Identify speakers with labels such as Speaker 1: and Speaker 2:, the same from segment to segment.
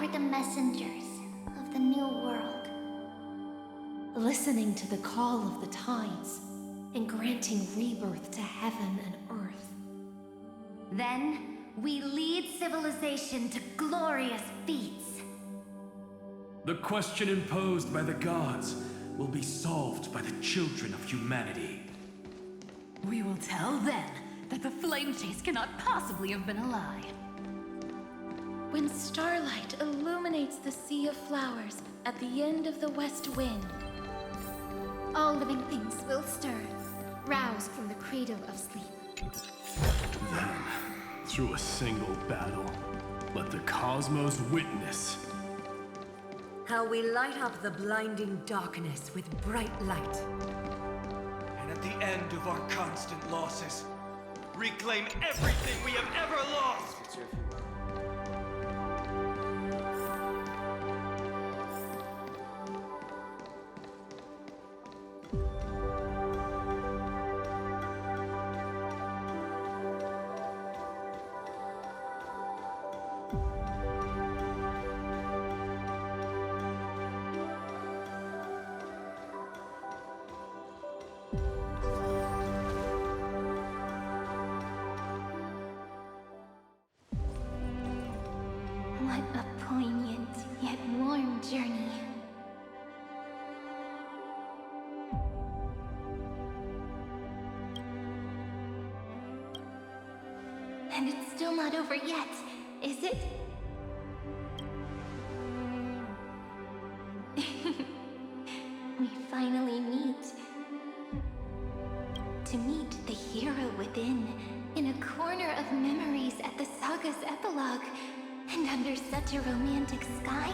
Speaker 1: were the messengers of the new world.
Speaker 2: Listening to the call of the tides and granting rebirth to heaven and earth.
Speaker 3: Then, we lead civilization to glorious feats.
Speaker 4: The question imposed by the gods will be solved by the children of humanity.
Speaker 5: We will tell then that the flame chase cannot possibly have been a lie.
Speaker 6: When starlight illuminates the sea of flowers at the end of the west wind, all living things will stir, roused from the cradle of sleep.
Speaker 7: Then, through a single battle, let the cosmos witness
Speaker 8: how we light up the blinding darkness with bright light.
Speaker 9: And at the end of our constant losses, reclaim everything we have ever lost!
Speaker 1: What a poignant yet warm journey. And it's still not over yet, is it? We finally meet. To meet the hero within, in a corner of memories at the saga's epilogue. And under such a romantic sky,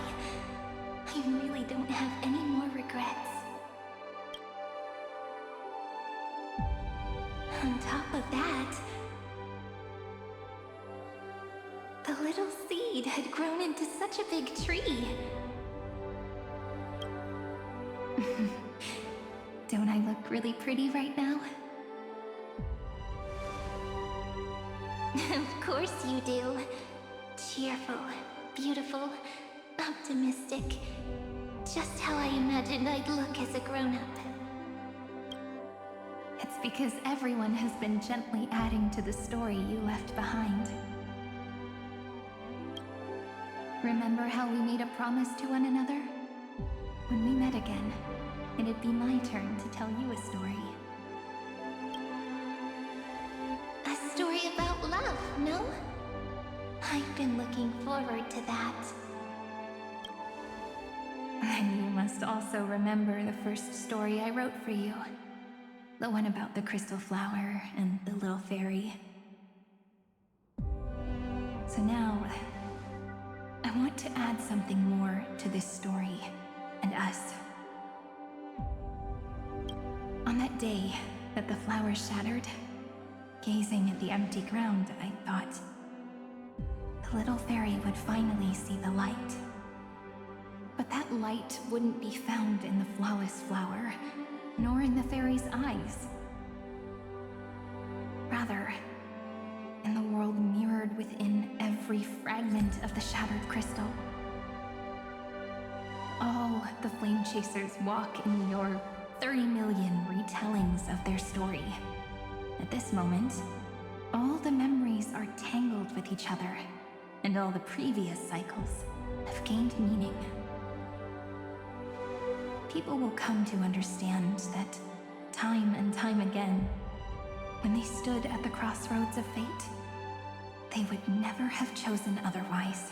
Speaker 1: I really don't have any more regrets. On top of that, the little seed had grown into such a big tree. Don't I look really pretty right now? Of course you do. Cheerful, beautiful, optimistic. Just how I imagined I'd look as a grown-up.
Speaker 6: It's because everyone has been gently adding to the story you left behind. Remember how we made a promise to one another? When we met again, it'd be my turn to tell you a story.
Speaker 1: A story about love, no? I've been looking forward to that.
Speaker 6: And you must also remember the first story I wrote for you. The one about the crystal flower and the little fairy. So now, I want to add something more to this story and us. On that day that the flower shattered, gazing at the empty ground, I thought the little fairy would finally see the light. But that light wouldn't be found in the flawless flower, nor in the fairy's eyes. Rather, in the world mirrored within every fragment of the shattered crystal. All the flame chasers walk in your 30 million retellings of their story. At this moment, all the memories are tangled with each other, and all the previous cycles have gained meaning. People will come to understand that time and time again, when they stood at the crossroads of fate, they would never have chosen otherwise.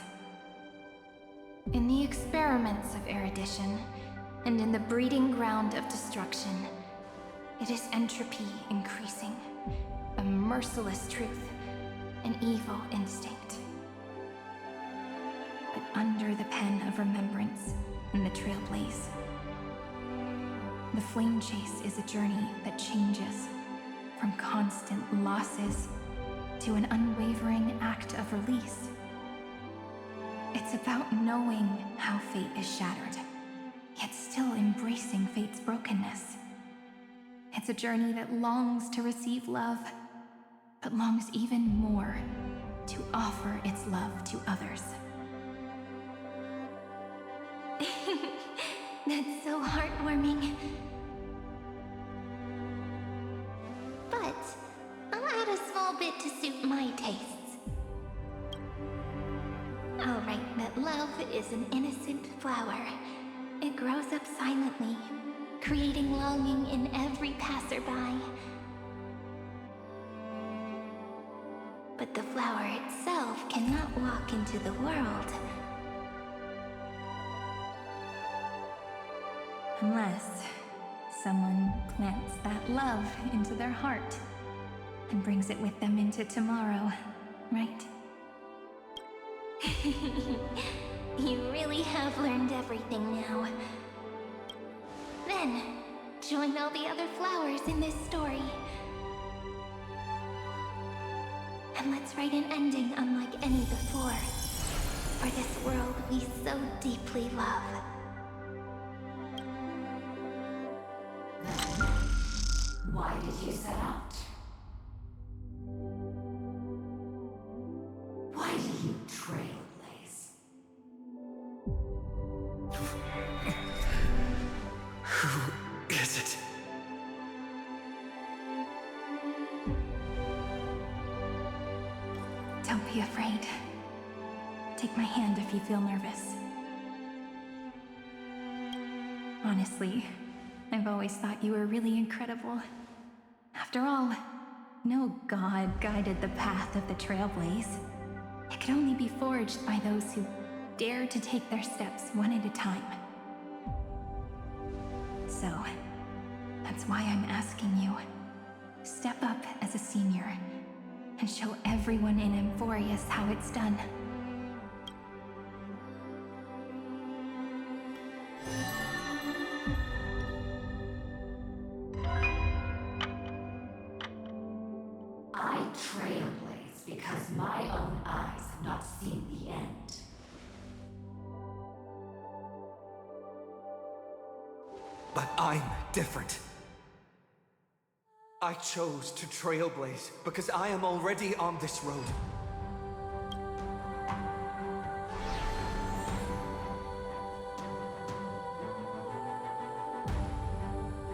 Speaker 6: In the experiments of erudition, and in the breeding ground of destruction, it is entropy increasing, a merciless truth, an evil instinct. But under the pen of remembrance and the trailblaze, the flame chase is a journey that changes from constant losses to an unwavering act of release. It's about knowing how fate is shattered, yet still embracing fate's brokenness. It's a journey that longs to receive love, but longs even more to offer its love to others.
Speaker 1: heartwarming. But I'll add a small bit to suit my tastes. I'll write that love is an innocent flower. It grows up silently, creating longing in every passerby. But the flower itself cannot walk into the world.
Speaker 6: Unless someone plants that love into their heart and brings it with them into tomorrow, right?
Speaker 1: You really have learned everything now. Then, join all the other flowers in this story. And let's write an ending unlike any before, for this world we so deeply love.
Speaker 2: Why did you set out? Why do you trailblaze?
Speaker 9: Who is it?
Speaker 6: Don't be afraid. Take my hand if you feel nervous. Honestly, I've always thought you were really incredible. After all, no god guided the path of the Trailblaze. It could only be forged by those who dare to take their steps one at a time. So, that's why I'm asking you. Step up as a senior and show everyone in Amphorius how it's done.
Speaker 2: I trailblaze because my own eyes have not seen the end.
Speaker 9: But I'm different. I chose to trailblaze because I am already on this road.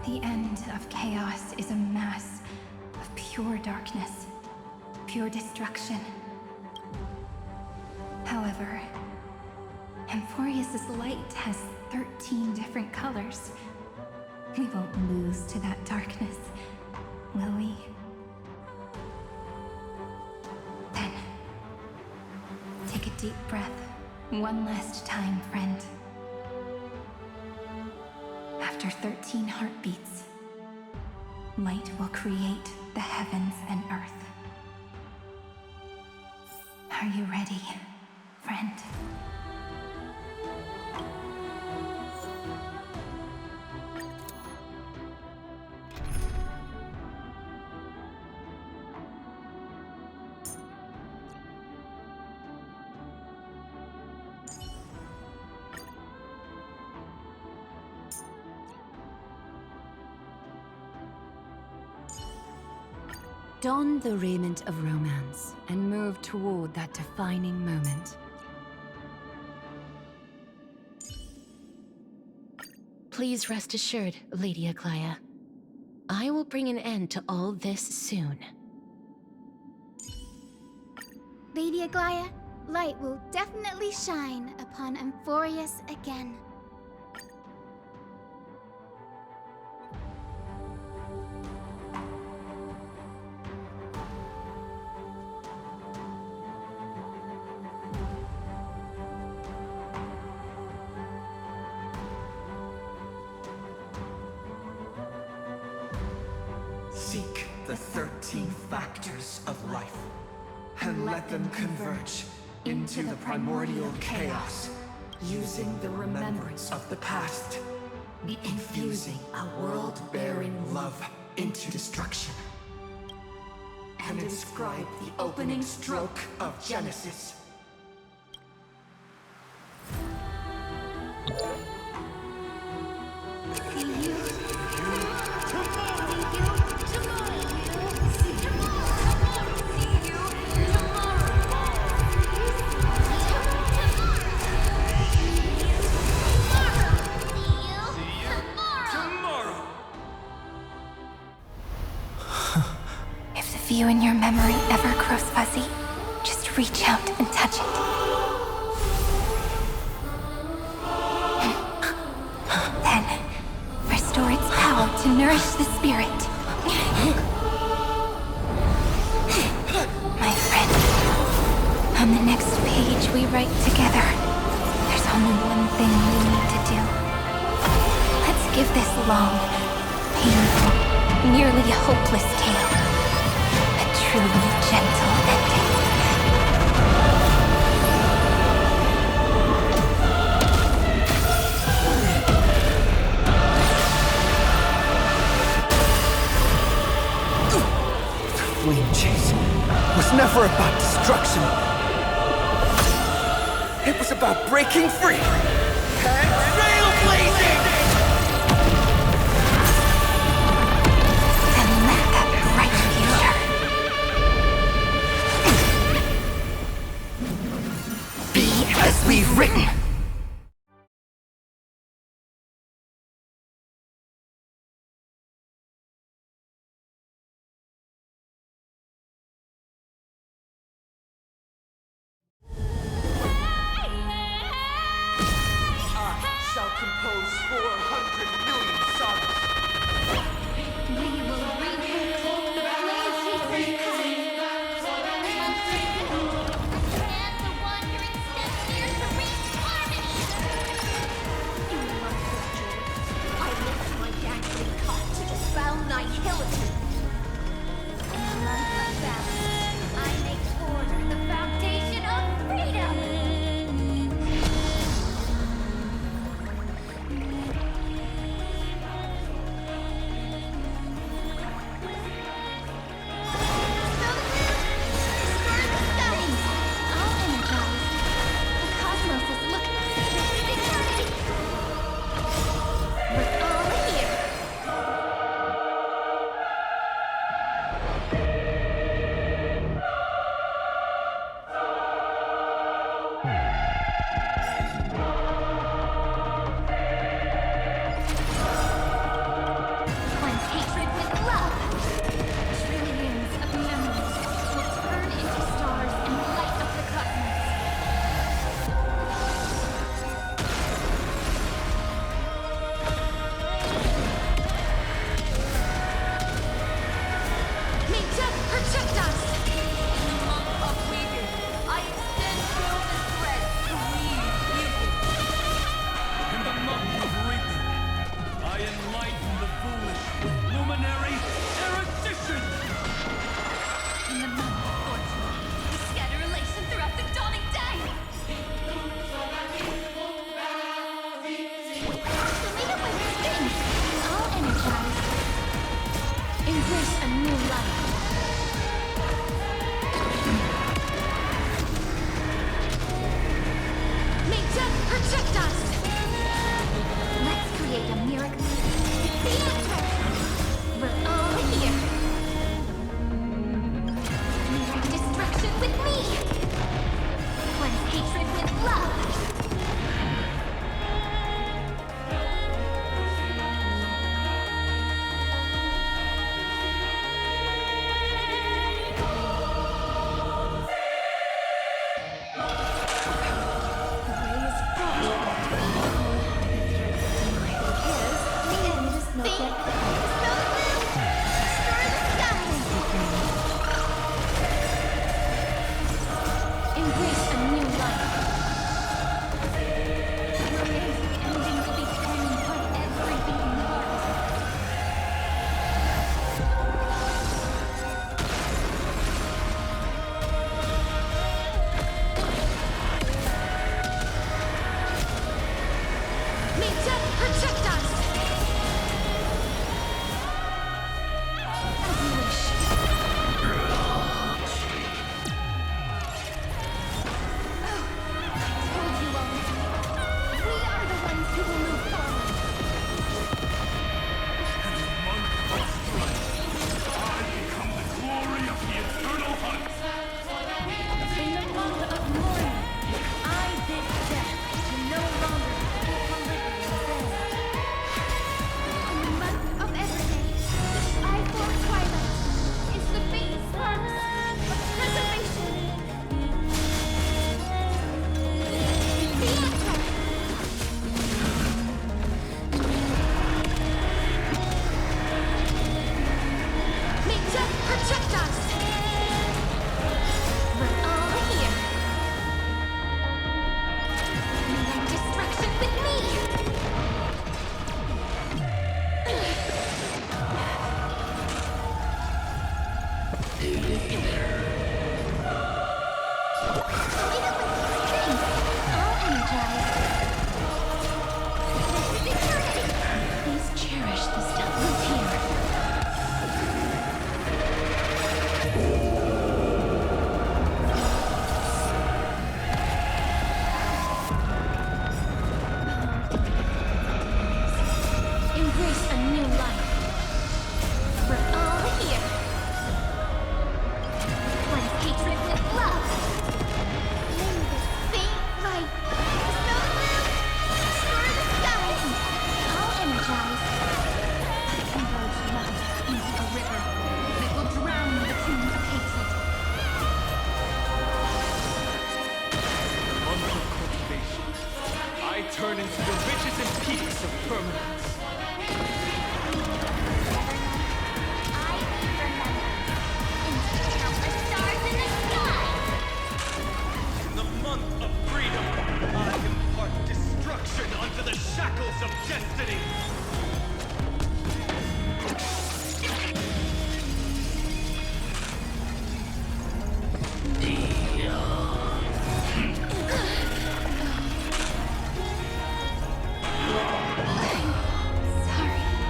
Speaker 6: The end of chaos is a mass of pure darkness, pure destruction. However, Amphorius' light has 13 different colors. We won't lose to that darkness, will we? Then, take a deep breath, one last time, friend. After 13 heartbeats, light will create the heavens and earth. Are you ready, friend?
Speaker 8: Don the raiment of romance and move toward that defining moment.
Speaker 10: Please rest assured, Lady Aglaia. I will bring an end to all this soon.
Speaker 11: Lady Aglaia, light will definitely shine upon Amphorius again.
Speaker 9: Seek the 13 factors of life, and let them converge into the primordial chaos, using the remembrance of the past, infusing a world-bearing love into destruction, and inscribe the opening stroke of Genesis.
Speaker 6: you and your memory ever grows fuzzy, just reach out and touch it. Then, restore its power to nourish the spirit. My friend, on the next page we write together, there's only one thing we need to do. Let's give this long, painful, nearly hopeless tale a truly gentle ending.
Speaker 9: Flame chase was never about destruction. It was about breaking free and trailblazing!
Speaker 6: And let that bright future
Speaker 9: be as we've written. Shall compose 400 million sagas.
Speaker 1: We will reboot the Flame Chaser's and the wandering steps near to reach harmony.
Speaker 2: You must have joy. I lift my dangling cup to dispel nihility.
Speaker 1: In the month of balance, I make order the foundation of freedom.
Speaker 9: turn into the ridges and peaks of permanence. In the month of freedom, I impart destruction unto the shackles of destiny.
Speaker 6: Sorry.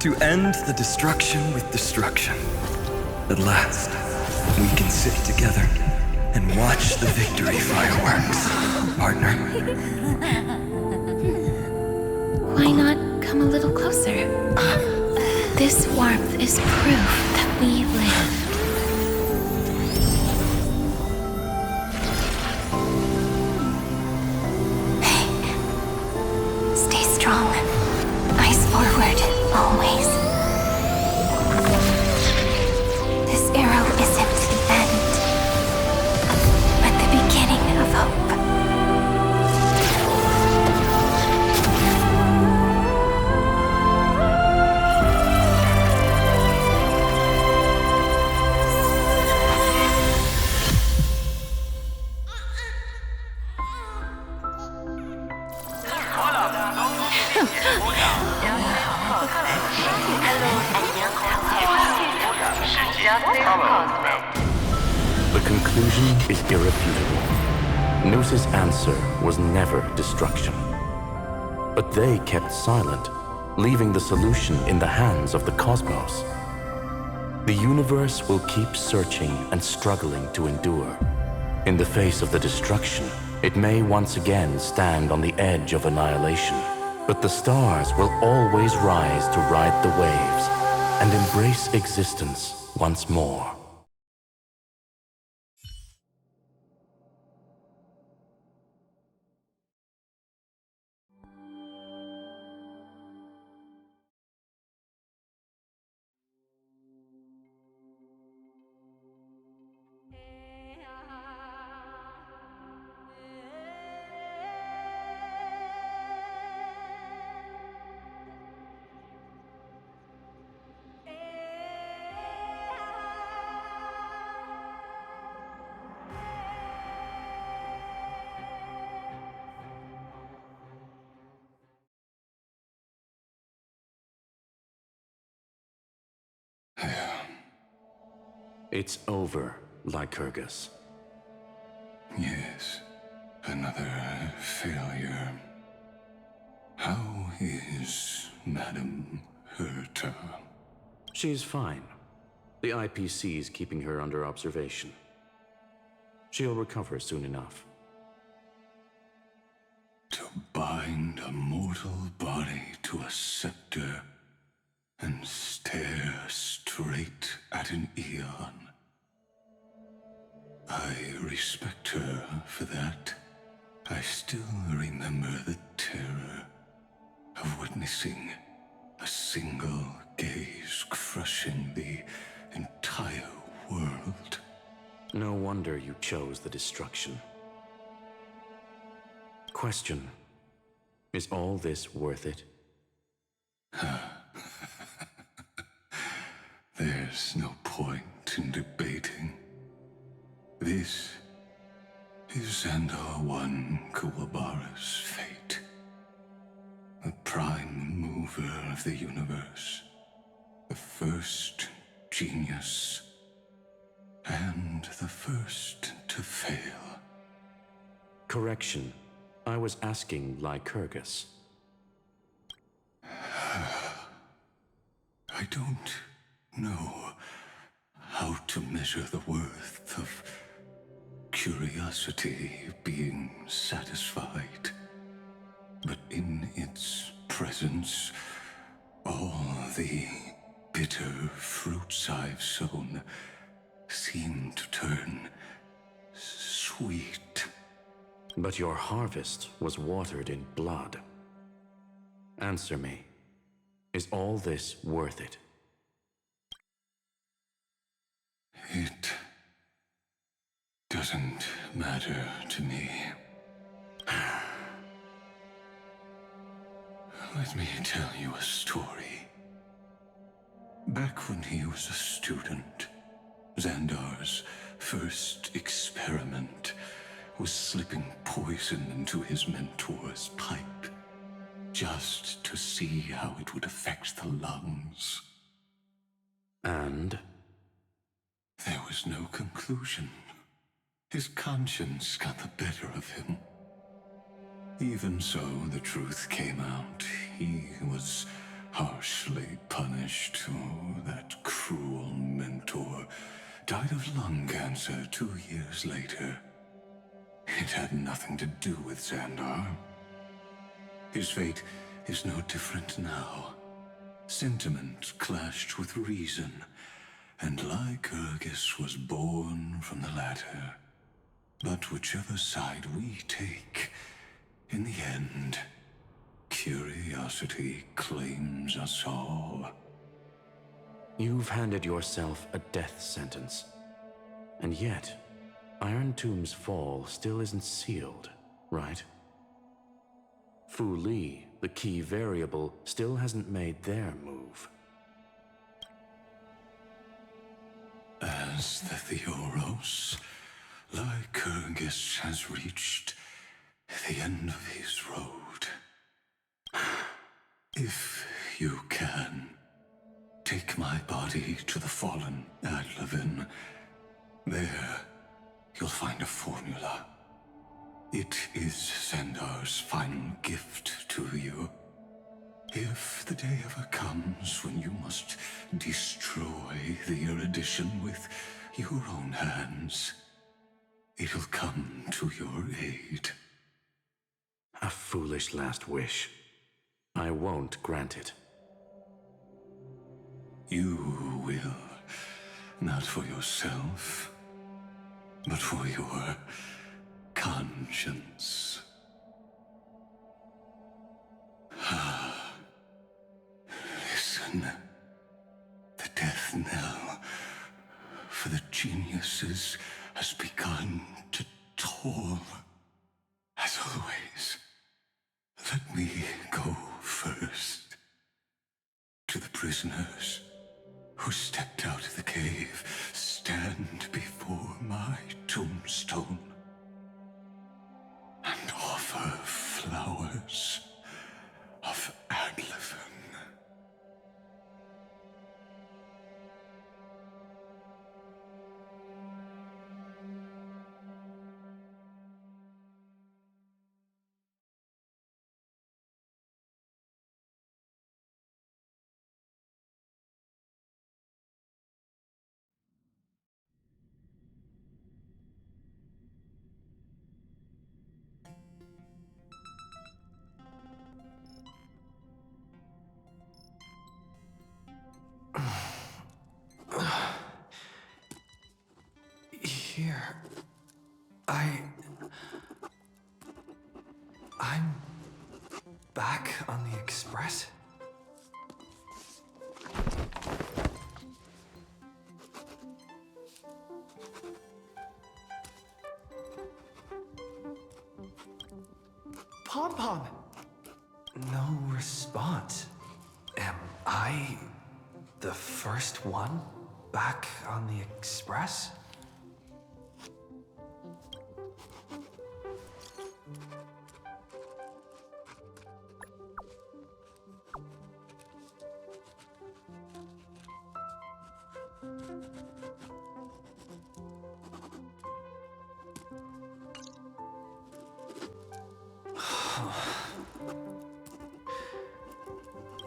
Speaker 12: To end the destruction with destruction. At last, we can sit together and watch the victory fireworks, partner.
Speaker 6: Why not come a little closer? This warmth is proof that we live. Hey, stay strong. Eyes forward, always. This arrow isn't the end, but the beginning of hope.
Speaker 13: The conclusion is irrefutable. Noos's answer was never destruction. But they kept silent, leaving the solution in the hands of the cosmos. The universe will keep searching and struggling to endure. In the face of the destruction, it may once again stand on the edge of annihilation. But the stars will always rise to ride the waves and embrace existence once more. It's over, Lycurgus.
Speaker 14: Yes, another failure. How is Madame Herta?
Speaker 13: She's fine. The IPC's keeping her under observation. She'll recover soon enough.
Speaker 14: To bind a mortal body to a scepter and stare straight at an eon. I respect her for that. I still remember the terror of witnessing a single gaze crushing the entire world.
Speaker 13: No wonder you chose the destruction. Question: is all this worth it?
Speaker 14: There's no point in debating. This is Xandar One Kuwabara's fate. The prime mover of the universe. The first genius. And the first to fail.
Speaker 13: Correction. I was asking Lycurgus.
Speaker 14: I don't know how to measure the worth of curiosity being satisfied. But in its presence, all the bitter fruits I've sown seem to turn sweet.
Speaker 13: But your harvest was watered in blood. Answer me. Is all this worth it?
Speaker 14: It doesn't matter to me. Let me tell you a story. Back when he was a student, Xandar's first experiment was slipping poison into his mentor's pipe, just to see how it would affect the lungs.
Speaker 13: And?
Speaker 14: There was no conclusion. His conscience got the better of him. Even so, the truth came out. He was harshly punished. Oh, that cruel mentor died of lung cancer 2 years later. It had nothing to do with Xandar. His fate is no different now. Sentiment clashed with reason, and Lycurgus was born from the latter. But whichever side we take, in the end, curiosity claims us all.
Speaker 13: You've handed yourself a death sentence. And yet, Iron Tomb's fall still isn't sealed, right? Fu Li, the key variable, still hasn't made their move.
Speaker 14: As the Theoros, Lycurgus has reached the end of his road. If you can, take my body to the fallen Adlevin. There, you'll find a formula. It is Xandar's final gift to you. If the day ever comes when you must destroy the erudition with your own hands, it'll come to your aid.
Speaker 13: A foolish last wish. I won't grant it.
Speaker 14: You will. Not for yourself, but for your conscience. Listen. The death knell for the geniuses has begun to toll. As always, let me go first. To the prisoners who stepped out of the cave, stand before my tombstone and offer flowers of Adlevin.
Speaker 9: Here. I'm back on the Express? Pom-Pom! No response. Am I the first one back on the Express?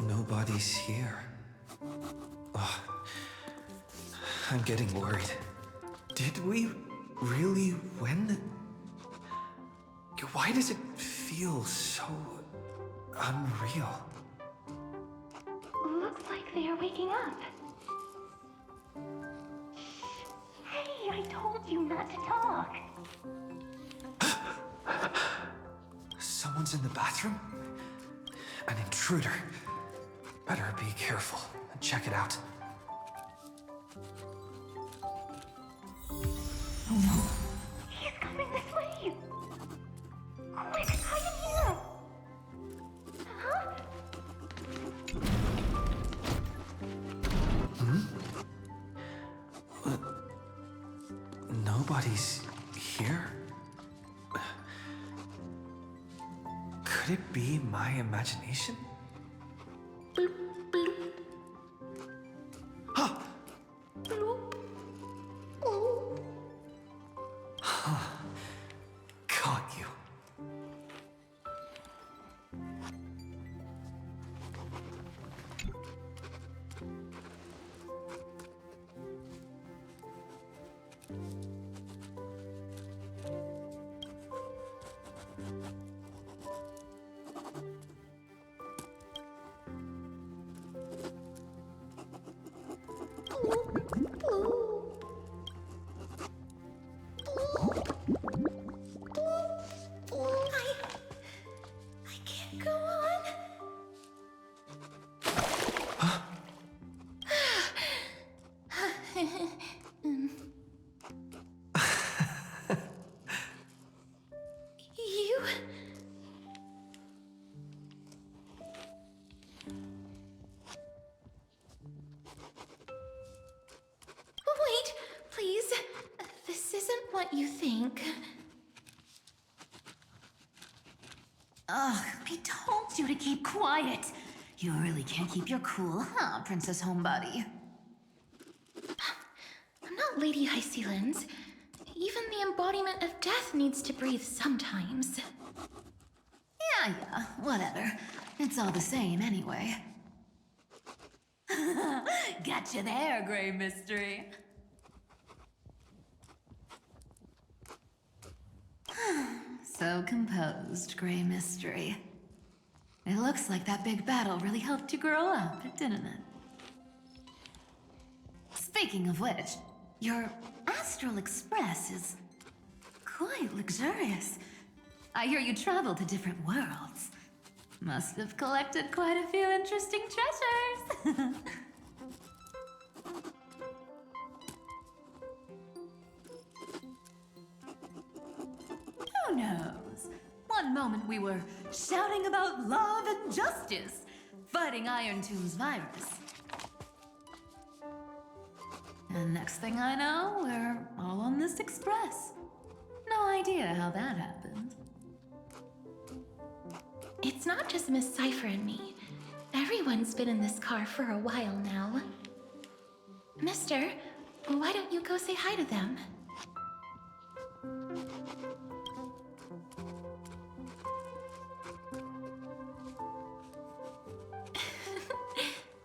Speaker 9: Nobody's here. Ugh. I'm getting worried. Did we really win? Why does it feel so unreal?
Speaker 1: Looks like they are waking up. Hey, I told you not to talk.
Speaker 9: Someone's in the bathroom? An intruder. Better be careful and check it out.
Speaker 1: Oh no. He's coming this way. Quick, hide in here. Huh?
Speaker 9: Nobody's here? Could it be my imagination? Caught you.
Speaker 6: what you think.
Speaker 5: Ugh, I told you to keep quiet. You really can't keep your cool, huh, Princess Homebody?
Speaker 6: I'm not Lady Hysealens. Even the embodiment of death needs to breathe sometimes.
Speaker 5: Yeah, whatever. It's all the same anyway. Gotcha there, Grey Mystery. So composed, Grey Mystery. It looks like that big battle really helped you grow up, didn't it? Speaking of which, your Astral Express is quite luxurious. I hear you travel to different worlds. Must have collected quite a few interesting treasures. Who knows? One moment we were shouting about love and justice, fighting Iron Tomb's virus. And next thing I know, we're all on this express. No idea how that happened.
Speaker 6: It's not just Miss Cypher and me. Everyone's been in this car for a while now. Mister, why don't you go say hi to them?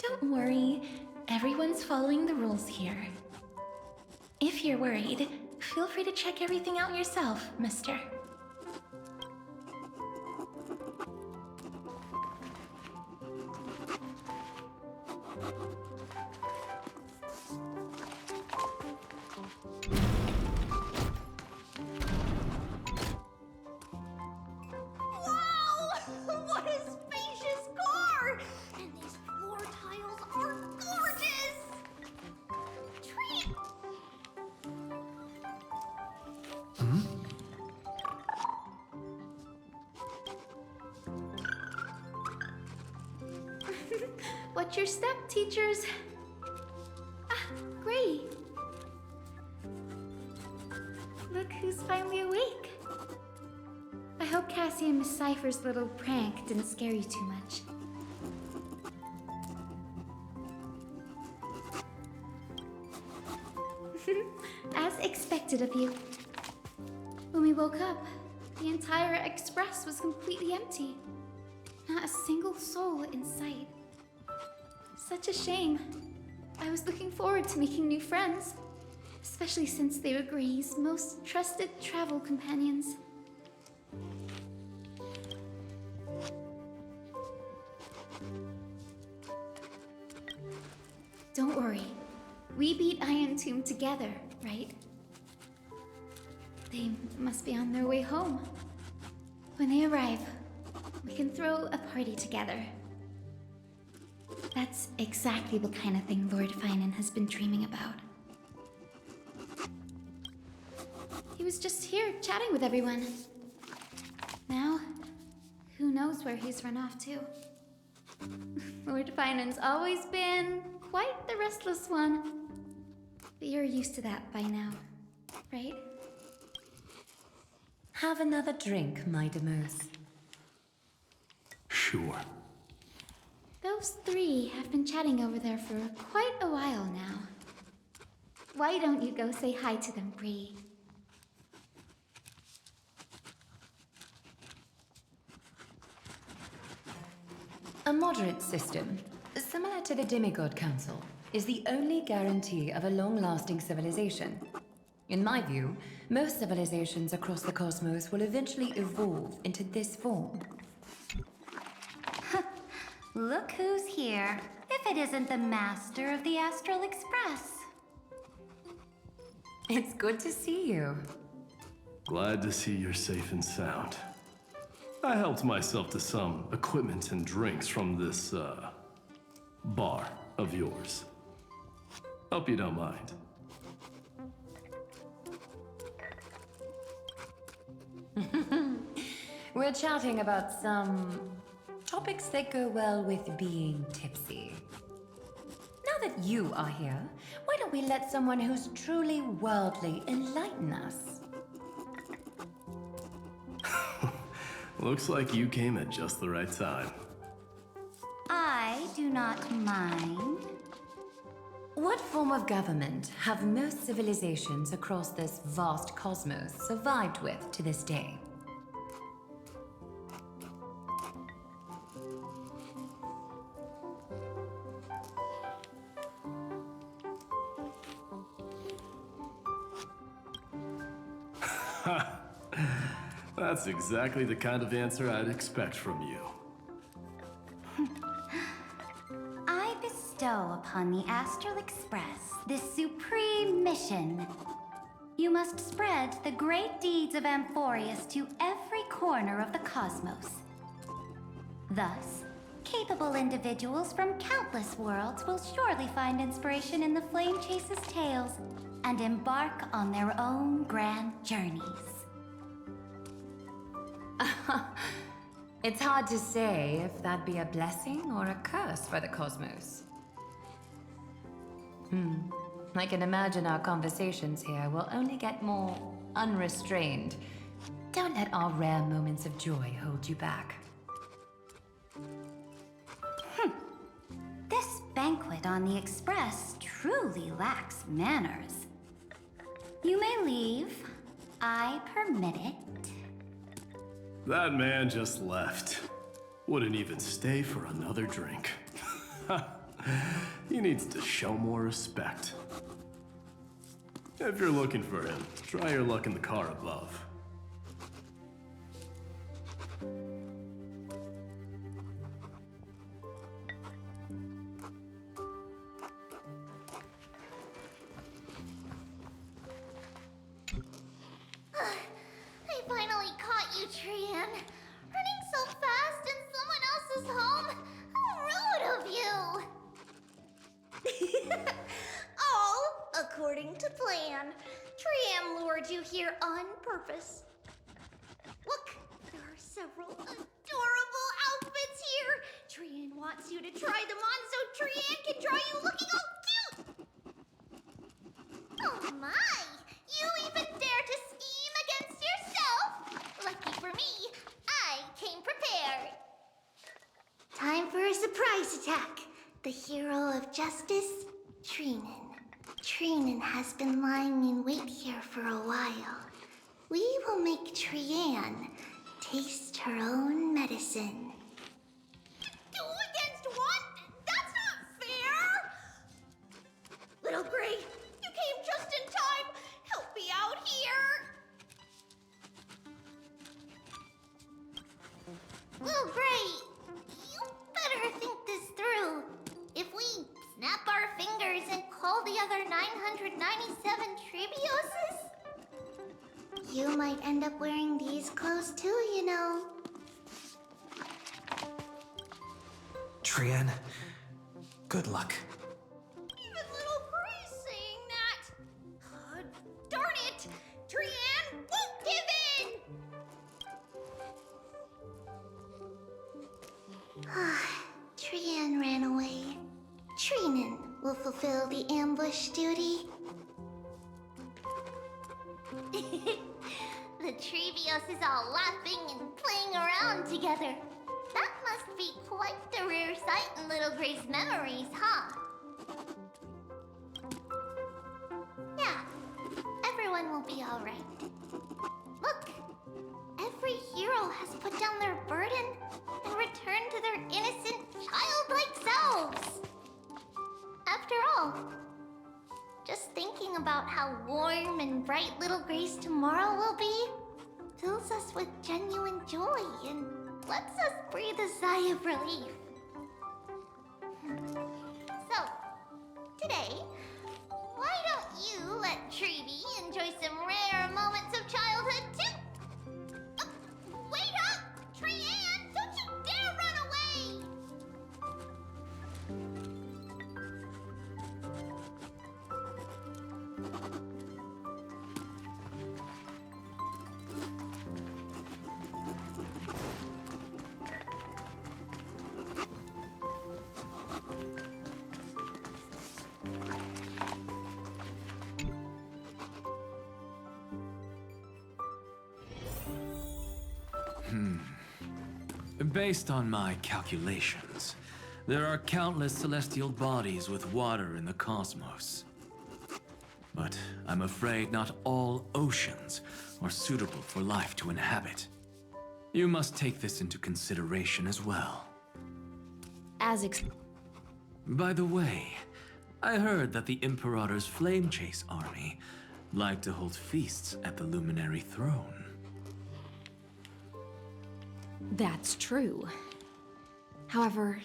Speaker 6: Don't worry. Everyone's following the rules here. If you're worried, feel free to check everything out yourself, mister. Watch your step, teachers. Ah, great. Look who's finally awake. I hope Cassie and Miss Cypher's little prank didn't scare you too much. As expected of you. When we woke up, the entire express was completely empty. Not a single soul in sight. Such a shame. I was looking forward to making new friends, especially since they were Gray's most trusted travel companions. Don't worry. We beat Iron Tomb together, right? They must be on their way home. When they arrive, we can throw a party together. That's exactly the kind of thing Lord Finan has been dreaming about. He was just here chatting with everyone. Now, who knows where he's run off to? Lord Finan's always been quite the restless one. But you're used to that by now, right?
Speaker 8: Have another drink, my demurs.
Speaker 7: Sure.
Speaker 11: Those three have been chatting over there for quite a while now. Why don't you go say hi to them, Bree?
Speaker 8: A moderate system, similar to the Demigod Council, is the only guarantee of a long-lasting civilization. In my view, most civilizations across the cosmos will eventually evolve into this form.
Speaker 3: Look who's here, if it isn't the master of the Astral Express.
Speaker 8: It's good to see you.
Speaker 7: Glad to see you're safe and sound. I helped myself to some equipment and drinks from this, bar of yours. Hope you don't mind.
Speaker 8: We're chatting about some topics that go well with being tipsy. Now that you are here, why don't we let someone who's truly worldly enlighten us?
Speaker 7: Looks like you came at just the right time.
Speaker 3: I do not mind.
Speaker 8: What form of government have most civilizations across this vast cosmos survived with to this day?
Speaker 7: That's exactly the kind of answer I'd expect from you.
Speaker 3: I bestow upon the Astral Express this supreme mission. You must spread the great deeds of Amphorius to every corner of the cosmos. Thus, capable individuals from countless worlds will surely find inspiration in the Flame Chase's tales and embark on their own grand journeys.
Speaker 8: It's hard to say if that'd be a blessing or a curse for the cosmos. I can imagine our conversations here will only get more unrestrained. Don't let our rare moments of joy hold you back.
Speaker 3: This banquet on the Express truly lacks manners. You may leave. I permit it.
Speaker 7: That man just left. Wouldn't even stay for another drink. He needs to show more respect. If you're looking for him, try your luck in the car above.
Speaker 1: I finally caught you, Trian. Running so fast in someone else's home. How rude of you. All according to plan. Trian lured you here on purpose. Look, there are several adorable outfits here. Trian wants you to try them on so Trian can draw you looking all cute. Oh my! You even dare to scheme against yourself! Lucky for me, I came prepared. Time for a surprise attack. The hero of justice, Trinan. Trinan has been lying in wait here for a while. We will make Trian taste her own medicine. 2 against 1? That's not fair! Little Gray, you came just in time. Help me out here. Little Gray, you better think this through. If we snap our fingers and call the other 997 Tribioses, you might end up wearing these clothes too, you know.
Speaker 9: Trian, good luck.
Speaker 1: Even little Gray's saying that. Darn it! Trian won't give in! Trian ran away. Trinan will fulfill the ambush duty. The Trivios is all laughing and playing around together. That must be quite the rare sight in Little Gray's memories, huh? Yeah, everyone will be all right. Look, every hero has put down their burden and returned to their innocent, childlike selves. After all, just thinking about how warm and bright Little Gray's tomorrow will be fills us with genuine joy and lets us breathe a sigh of relief. So, today, why don't you let Treevee enjoy some rare moments of childhood too? Wait up! Trian, don't you dare run away!
Speaker 4: Based on my calculations, there are countless celestial bodies with water in the cosmos. But I'm afraid not all oceans are suitable for life to inhabit. You must take this into consideration as well. By the way, I heard that the Imperator's Flame Chase army like to hold feasts at the Luminary Throne.
Speaker 15: That's true. However,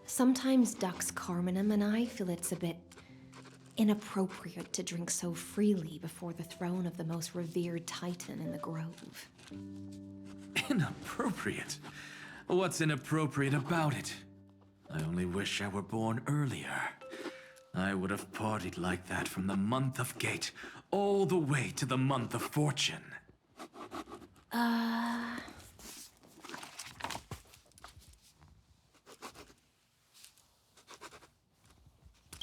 Speaker 15: sometimes Dux Carminum and I feel it's a bit inappropriate to drink so freely before the throne of the most revered titan in the grove.
Speaker 4: Inappropriate? What's inappropriate about it? I only wish I were born earlier. I would have partied like that from the month of Gate all the way to the month of Fortune.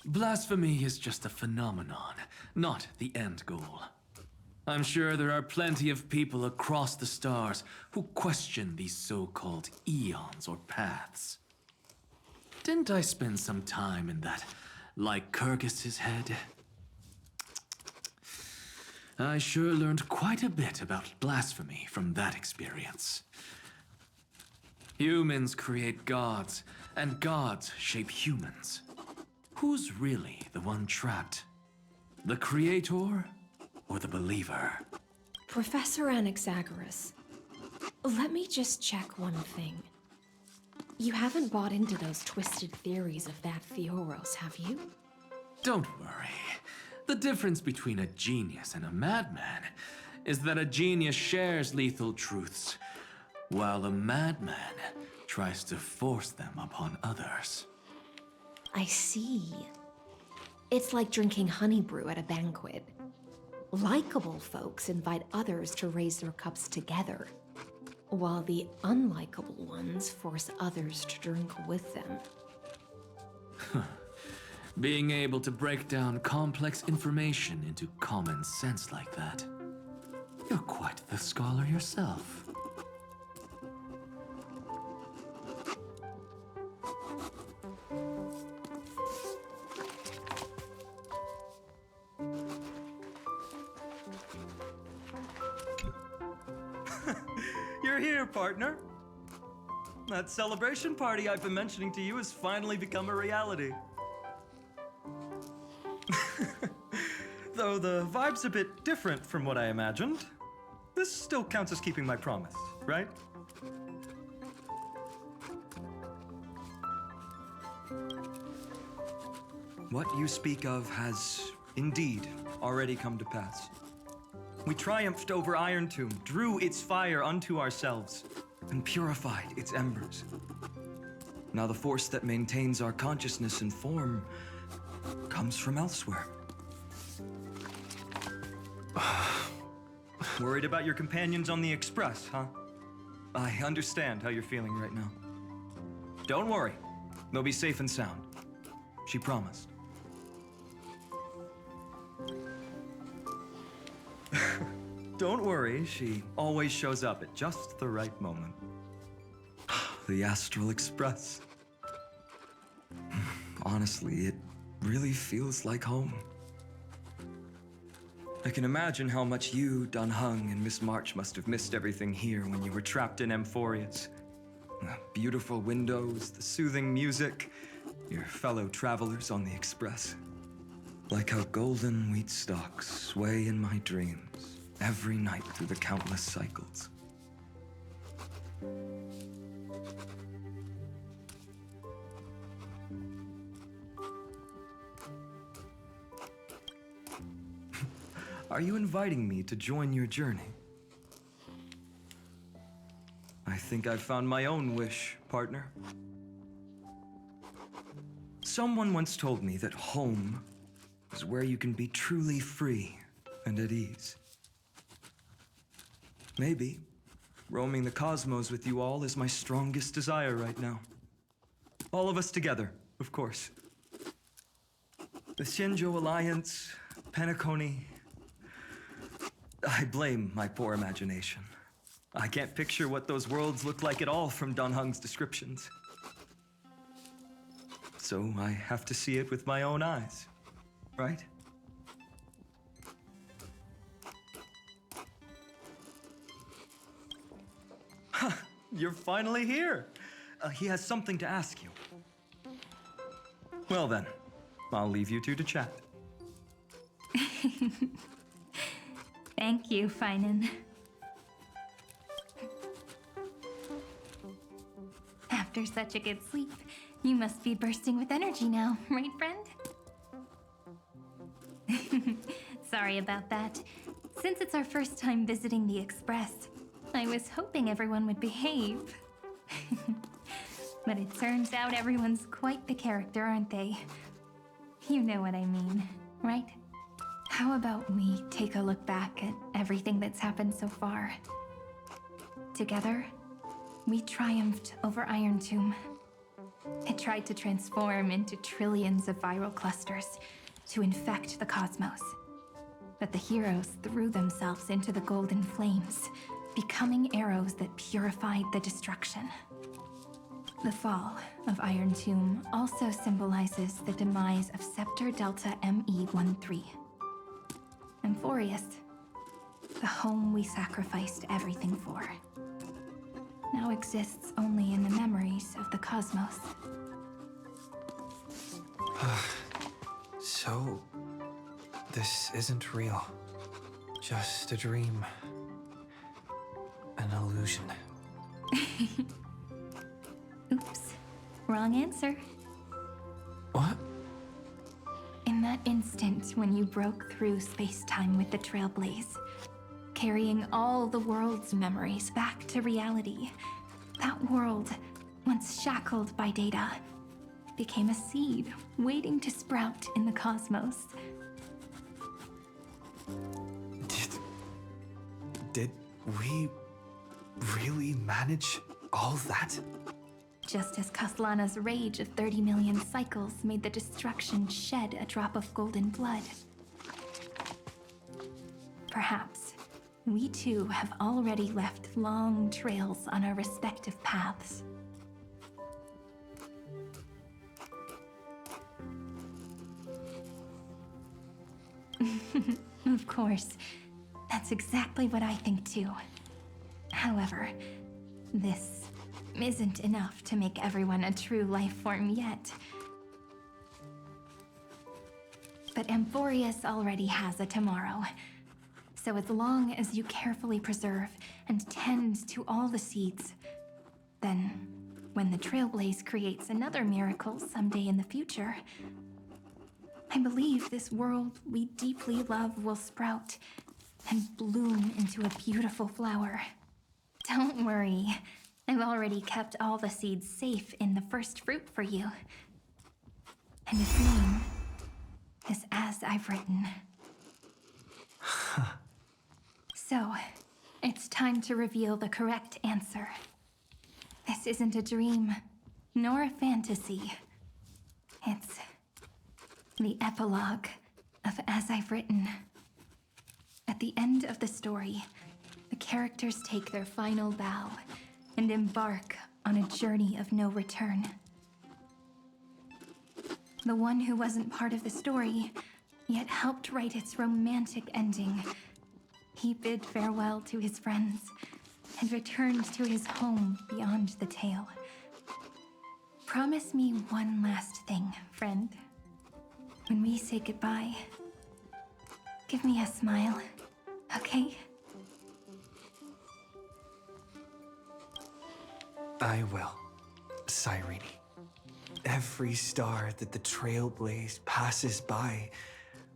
Speaker 4: Blasphemy is just a phenomenon, not the end goal. I'm sure there are plenty of people across the stars who question these so-called eons or paths. Didn't I spend some time in that Lycurgus's head? I sure learned quite a bit about blasphemy from that experience. Humans create gods, and gods shape humans. Who's really the one trapped? The creator or the believer?
Speaker 15: Professor Anaxagoras, let me just check one thing. You haven't bought into those twisted theories of that Theoros, have you?
Speaker 4: Don't worry. The difference between a genius and a madman is that a genius shares lethal truths, while a madman tries to force them upon others.
Speaker 15: I see. It's like drinking honey brew at a banquet. Likable folks invite others to raise their cups together, while the unlikable ones force others to drink with them.
Speaker 4: Being able to break down complex information into common sense like that. You're quite the scholar yourself.
Speaker 16: You're here, partner. That celebration party I've been mentioning to you has finally become a reality. Though the vibe's a bit different from what I imagined, this still counts as keeping my promise, right? What you speak of has indeed already come to pass. We triumphed over Iron Tomb, drew its fire unto ourselves, and purified its embers. Now the force that maintains our consciousness and form comes from elsewhere. Worried about your companions on the Express, huh? I understand how you're feeling right now. Don't worry, they'll be safe and sound. She promised. Don't worry, she always shows up at just the right moment. The Astral Express. Honestly, it really feels like home. I can imagine how much you, Dun Hung, and Miss March must have missed everything here when you were trapped in Amphorius. The beautiful windows, the soothing music, your fellow travelers on the Express. Like how golden wheat stalks sway in my dreams every night through the countless cycles. Are you inviting me to join your journey? I think I've found my own wish, partner. Someone once told me that home is where you can be truly free and at ease. Maybe roaming the cosmos with you all is my strongest desire right now. All of us together, of course. The Shinjo Alliance, Penacony. I blame my poor imagination. I can't picture what those worlds look like at all from Dan Heng's descriptions. So I have to see it with my own eyes, right? You're finally here. He has something to ask you. Well then, I'll leave you two to chat.
Speaker 6: Thank you, Feinen. After such a good sleep, you must be bursting with energy now, right, friend? Sorry about that. Since it's our first time visiting the Express, I was hoping everyone would behave. But it turns out everyone's quite the character, aren't they? You know what I mean, right? How about we take a look back at everything that's happened so far? Together, we triumphed over Iron Tomb. It tried to transform into trillions of viral clusters to infect the cosmos. But the heroes threw themselves into the golden flames, becoming arrows that purified the destruction. The fall of Iron Tomb also symbolizes the demise of Scepter Delta ME-13. Amphorius, the home we sacrificed everything for, now exists only in the memories of the cosmos.
Speaker 9: So, this isn't real. Just a dream. An illusion.
Speaker 6: Oops, wrong answer.
Speaker 9: What?
Speaker 6: In that instant when you broke through space-time with the Trailblaze, carrying all the world's memories back to reality, that world, once shackled by data, became a seed waiting to sprout in the cosmos.
Speaker 9: Did we really manage all that?
Speaker 6: Just as Kaslana's rage of 30 million cycles made the destruction shed a drop of golden blood. Perhaps we too have already left long trails on our respective paths. Of course, that's exactly what I think too. However, this isn't enough to make everyone a true life form yet. But Amphorius already has a tomorrow. So as long as you carefully preserve and tend to all the seeds, then when the Trailblaze creates another miracle someday in the future, I believe this world we deeply love will sprout and bloom into a beautiful flower. Don't worry, I've already kept all the seeds safe in the first fruit for you. And its name is As I've Written. So, it's time to reveal the correct answer. This isn't a dream, nor a fantasy. It's the epilogue of As I've Written. At the end of the story, the characters take their final bow and embark on a journey of no return. The one who wasn't part of the story, yet helped write its romantic ending, he bid farewell to his friends and returned to his home beyond the tale. Promise me one last thing, friend. When we say goodbye, give me a smile, okay?
Speaker 9: I will, Cyrene. Every star that the Trailblaze passes by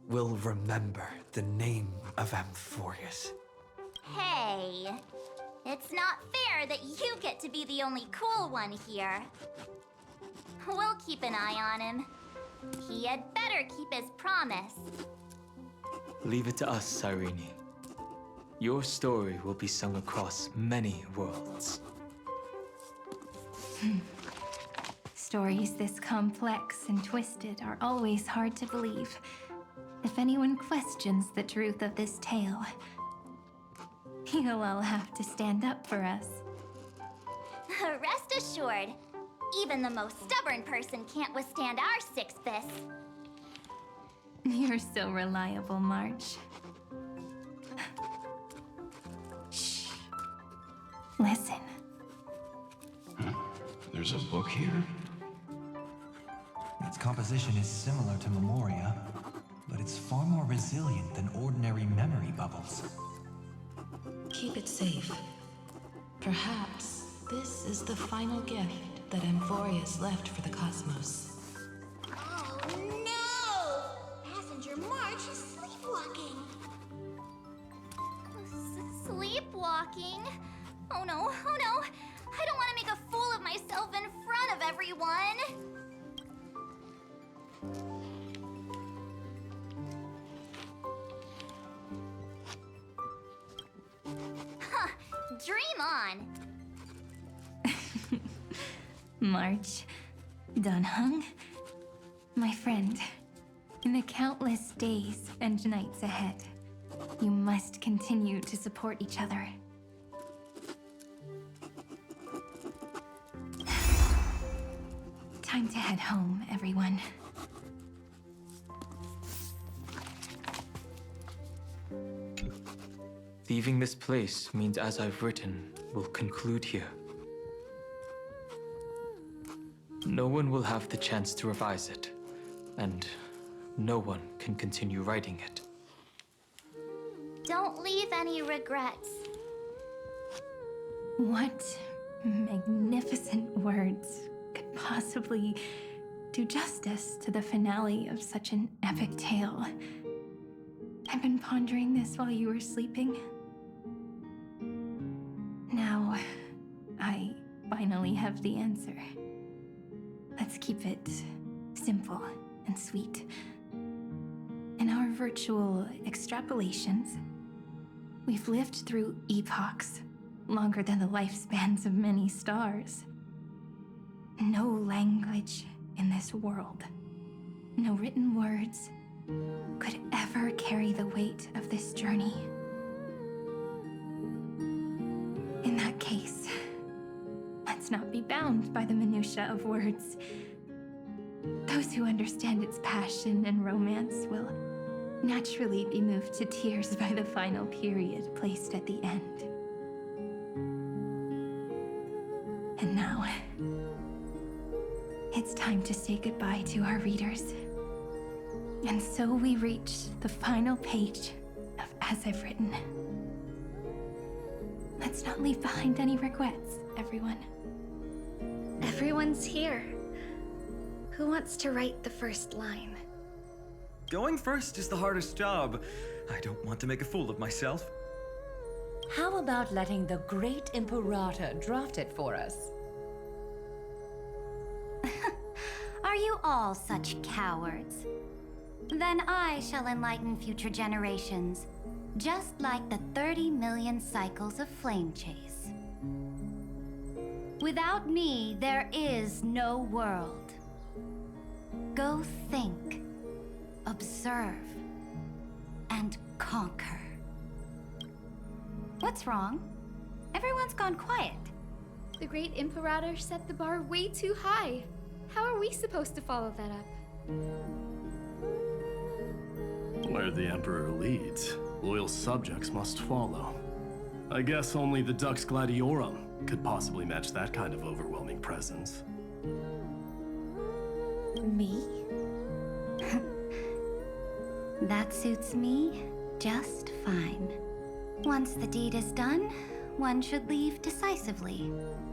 Speaker 9: will remember the name of Amphorius.
Speaker 1: Hey, it's not fair that you get to be the only cool one here. We'll keep an eye on him. He had better keep his promise.
Speaker 17: Leave it to us, Cyrene. Your story will be sung across many worlds.
Speaker 6: Stories this complex and twisted are always hard to believe. If anyone questions the truth of this tale, You'll all have to stand up for us.
Speaker 18: Rest assured, even the most stubborn person can't withstand our six fists.
Speaker 6: You're so reliable, March. Shh. Listen.
Speaker 19: There's a book here?
Speaker 20: Its composition is similar to Memoria, but it's far more resilient than ordinary memory bubbles.
Speaker 21: Keep it safe. Perhaps this is the final gift that Amphorius left for the cosmos.
Speaker 18: Oh no! Passenger March is sleepwalking. Sleepwalking? Oh no, oh no! I don't want to make a fool of myself in front of everyone! Huh, dream on!
Speaker 6: March, Dunhung, my friend, in the countless days and nights ahead, you must continue to support each other. Time to head home, everyone.
Speaker 17: Leaving this place means as I've written will conclude here. No one will have the chance to revise it, and no one can continue writing it.
Speaker 18: Don't leave any regrets.
Speaker 6: What magnificent words could possibly do justice to the finale of such an epic tale? I've been pondering this while you were sleeping. Now, I finally have the answer. Let's keep it simple and sweet. In our virtual extrapolations, we've lived through epochs longer than the lifespans of many stars. No language in this world, no written words, could ever carry the weight of this journey. In that case, let's not be bound by the minutiae of words. Those who understand its passion and romance will naturally be moved to tears by the final period placed at the end. And now, it's time to say goodbye to our readers. And so we reach the final page of As I've Written. Let's not leave behind any regrets, everyone.
Speaker 11: Everyone's here. Who wants to write the first line?
Speaker 16: Going first is the hardest job. I don't want to make a fool of myself.
Speaker 2: How about letting the great Imperator draft it for us?
Speaker 3: Are you all such cowards? Then I shall enlighten future generations, just like the 30 million cycles of flame chase. Without me, there is no world. Go think, observe, and conquer. What's wrong? Everyone's gone quiet.
Speaker 11: The great Imperator set the bar way too high. How are we supposed to follow that up?
Speaker 7: Where the Emperor leads, loyal subjects must follow. I guess only the Dux Gladiorum could possibly match that kind of overwhelming presence.
Speaker 3: Me? That suits me just fine. Once the deed is done, one should leave decisively,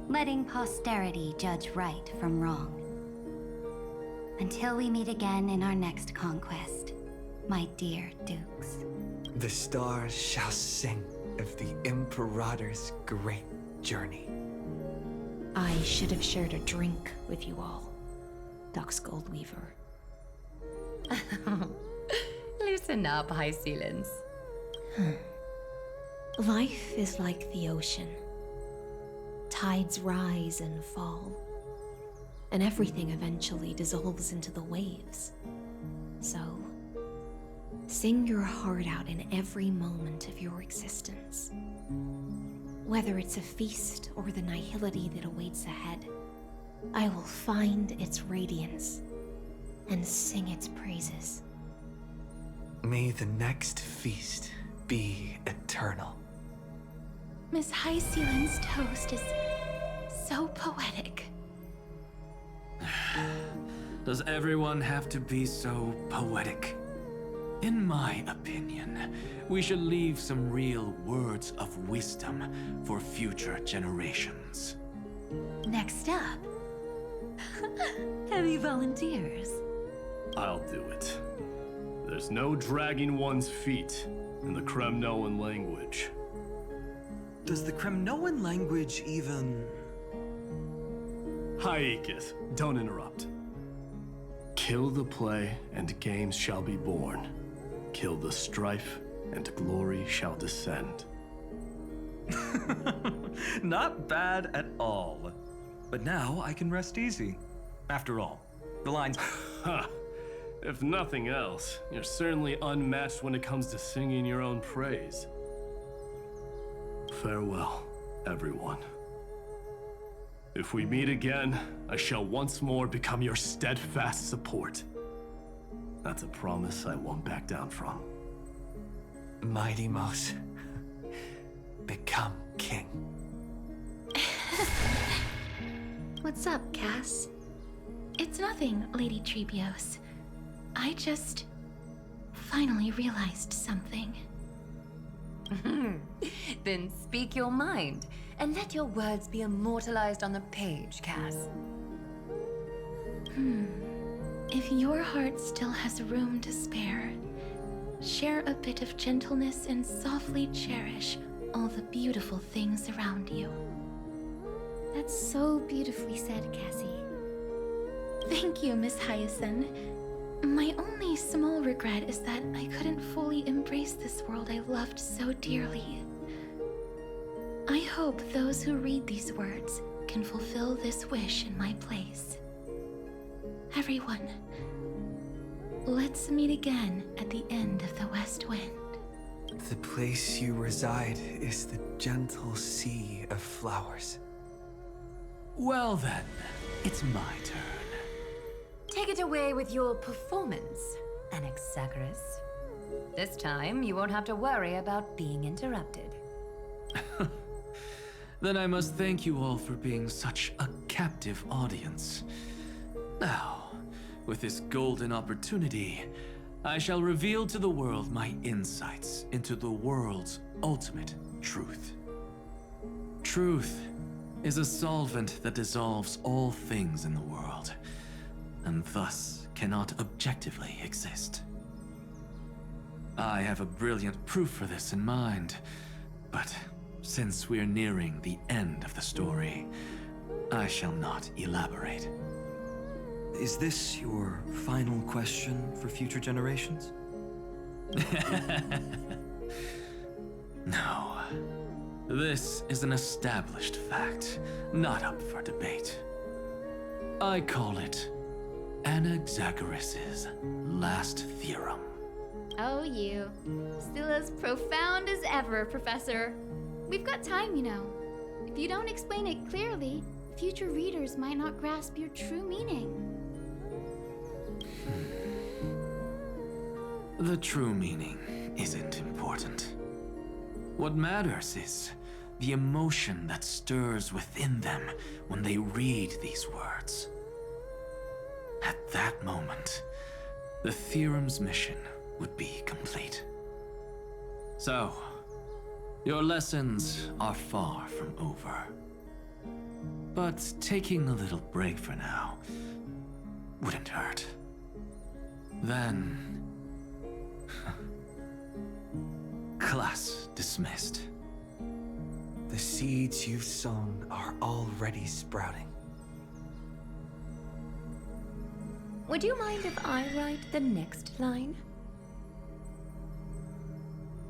Speaker 3: letting posterity judge right from wrong. Until we meet again in our next conquest, my dear dukes.
Speaker 9: The stars shall sing of the Imperator's great journey.
Speaker 15: I should have shared a drink with you all, Dux Goldweaver.
Speaker 2: Loosen up, High Ceilings.
Speaker 15: Life is like the ocean. Tides rise and fall, and everything eventually dissolves into the waves. So, sing your heart out in every moment of your existence. Whether it's a feast or the nihility that awaits ahead, I will find its radiance and sing its praises.
Speaker 9: May the next feast be eternal.
Speaker 6: Miss High Sealand's toast is so poetic.
Speaker 4: Does everyone have to be so poetic? In my opinion, we should leave some real words of wisdom for future generations.
Speaker 5: Next up, heavy volunteers.
Speaker 7: I'll do it. There's no dragging one's feet in the Kremnoan language.
Speaker 16: Does the Kremnoan language even...
Speaker 7: Hyakith, don't interrupt. Kill the play, and games shall be born. Kill the strife, and glory shall descend.
Speaker 16: Not bad at all. But now I can rest easy. After all, the lines...
Speaker 7: Ha! If nothing else, you're certainly unmatched when it comes to singing your own praise. Farewell, everyone. If we meet again, I shall once more become your steadfast support. That's a promise I won't back down from.
Speaker 9: Mighty Mouse, become king.
Speaker 6: What's up, Cass? It's nothing, Lady Trebios. I just finally realized something.
Speaker 8: Then speak your mind, and let your words be immortalized on the page, Cass.
Speaker 6: If your heart still has room to spare, share a bit of gentleness and softly cherish all the beautiful things around you.
Speaker 11: That's so beautifully said, Cassie.
Speaker 6: Thank you, Miss Hyacinth. My only small regret is that I couldn't fully embrace this world I loved so dearly. I hope those who read these words can fulfill this wish in my place. Everyone, let's meet again at the end of the West Wind.
Speaker 9: The place you reside is the gentle sea of flowers.
Speaker 4: Well then, it's my turn.
Speaker 8: Take it away with your performance, Anaxagoras. This time, you won't have to worry about being interrupted.
Speaker 4: Then I must thank you all for being such a captive audience. Now, with this golden opportunity, I shall reveal to the world my insights into the world's ultimate truth. Truth is a solvent that dissolves all things in the world, and thus cannot objectively exist. I have a brilliant proof for this in mind, but since we are nearing the end of the story, I shall not elaborate.
Speaker 16: Is this your final question for future generations?
Speaker 4: No. This is an established fact, not up for debate. I call it Anaxagoras' last theorem.
Speaker 11: Oh, you. Still as profound as ever, Professor. We've got time, you know. If you don't explain it clearly, future readers might not grasp your true meaning.
Speaker 4: The true meaning isn't important. What matters is the emotion that stirs within them when they read these words. At that moment, the theorem's mission would be complete. So, your lessons are far from over. But taking a little break for now wouldn't hurt. Then... class dismissed.
Speaker 9: The seeds you've sown are already sprouting.
Speaker 8: Would you mind if I write the next line?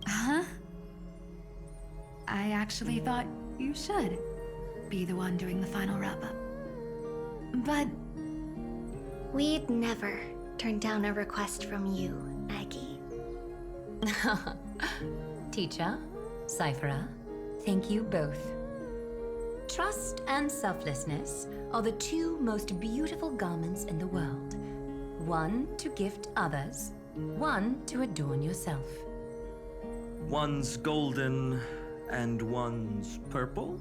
Speaker 5: Huh? I actually thought you should be the one doing the final wrap-up. But...
Speaker 1: we'd never turn down a request from you, Aggie.
Speaker 8: Teacher, Cyphera, Thank you both. Trust and selflessness are the two most beautiful garments in the world. One to gift others, one to adorn yourself.
Speaker 16: One's golden and one's purple?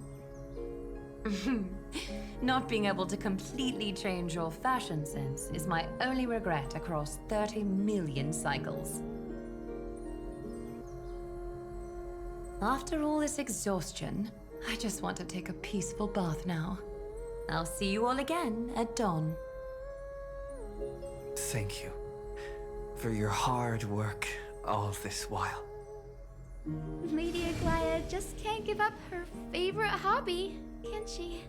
Speaker 8: Not being able to completely change your fashion sense is my only regret across 30 million cycles. After all this exhaustion, I just want to take a peaceful bath now. I'll see you all again at dawn.
Speaker 9: Thank you for your hard work all this while.
Speaker 11: Lady Aglaia just can't give up her favorite hobby, can she?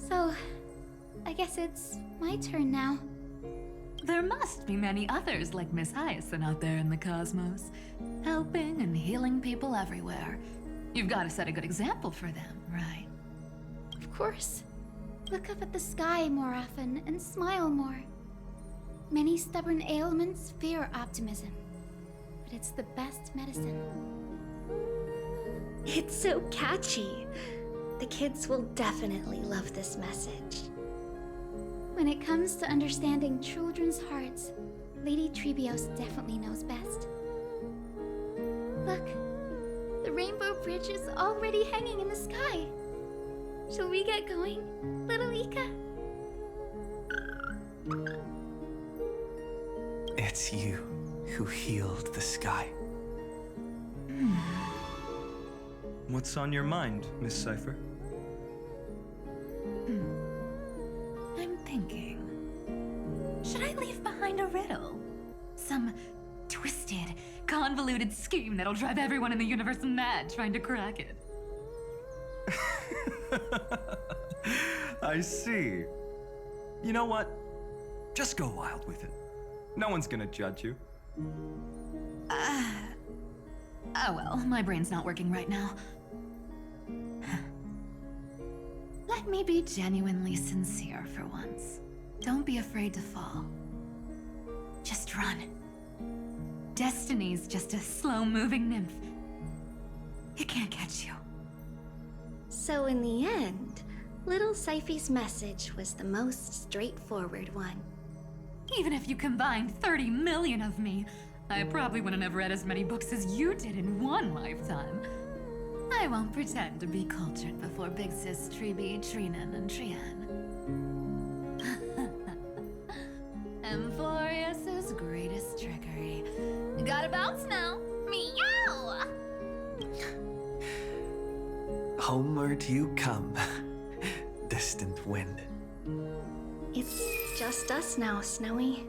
Speaker 11: So, I guess it's my turn now.
Speaker 5: There must be many others like Miss Hyacinth out there in the cosmos, helping and healing people everywhere. You've got to set a good example for them, right?
Speaker 11: Of course. Look up at the sky more often and smile more. Many stubborn ailments fear optimism, but it's the best medicine.
Speaker 1: It's so catchy. The kids will definitely love this message.
Speaker 11: When it comes to understanding children's hearts, Lady Trebios definitely knows best. Look, the Rainbow Bridge is already hanging in the sky. Shall we get going, little Ika?
Speaker 9: It's you who healed the sky.
Speaker 16: What's on your mind, Miss Cypher?
Speaker 5: I'm thinking. Should I leave behind a riddle? Some twisted, convoluted scheme that'll drive everyone in the universe mad trying to crack it.
Speaker 16: I see. You know what? Just go wild with it. No one's gonna judge you.
Speaker 5: Oh well, my brain's not working right now. Let me be genuinely sincere for once. Don't be afraid to fall. Just run. Destiny's just a slow-moving nymph. It can't catch you.
Speaker 1: So in the end, little Syphy's message was the most straightforward one.
Speaker 5: Even if you combined 30 million of me, I probably wouldn't have read as many books as you did in one lifetime. I won't pretend to be cultured before Big Sis Treeby, Trinan, and Trian. Amphorius's greatest trickery. Gotta bounce now. Meow!
Speaker 9: Homeward you come, distant wind.
Speaker 1: It's just us now, Snowy.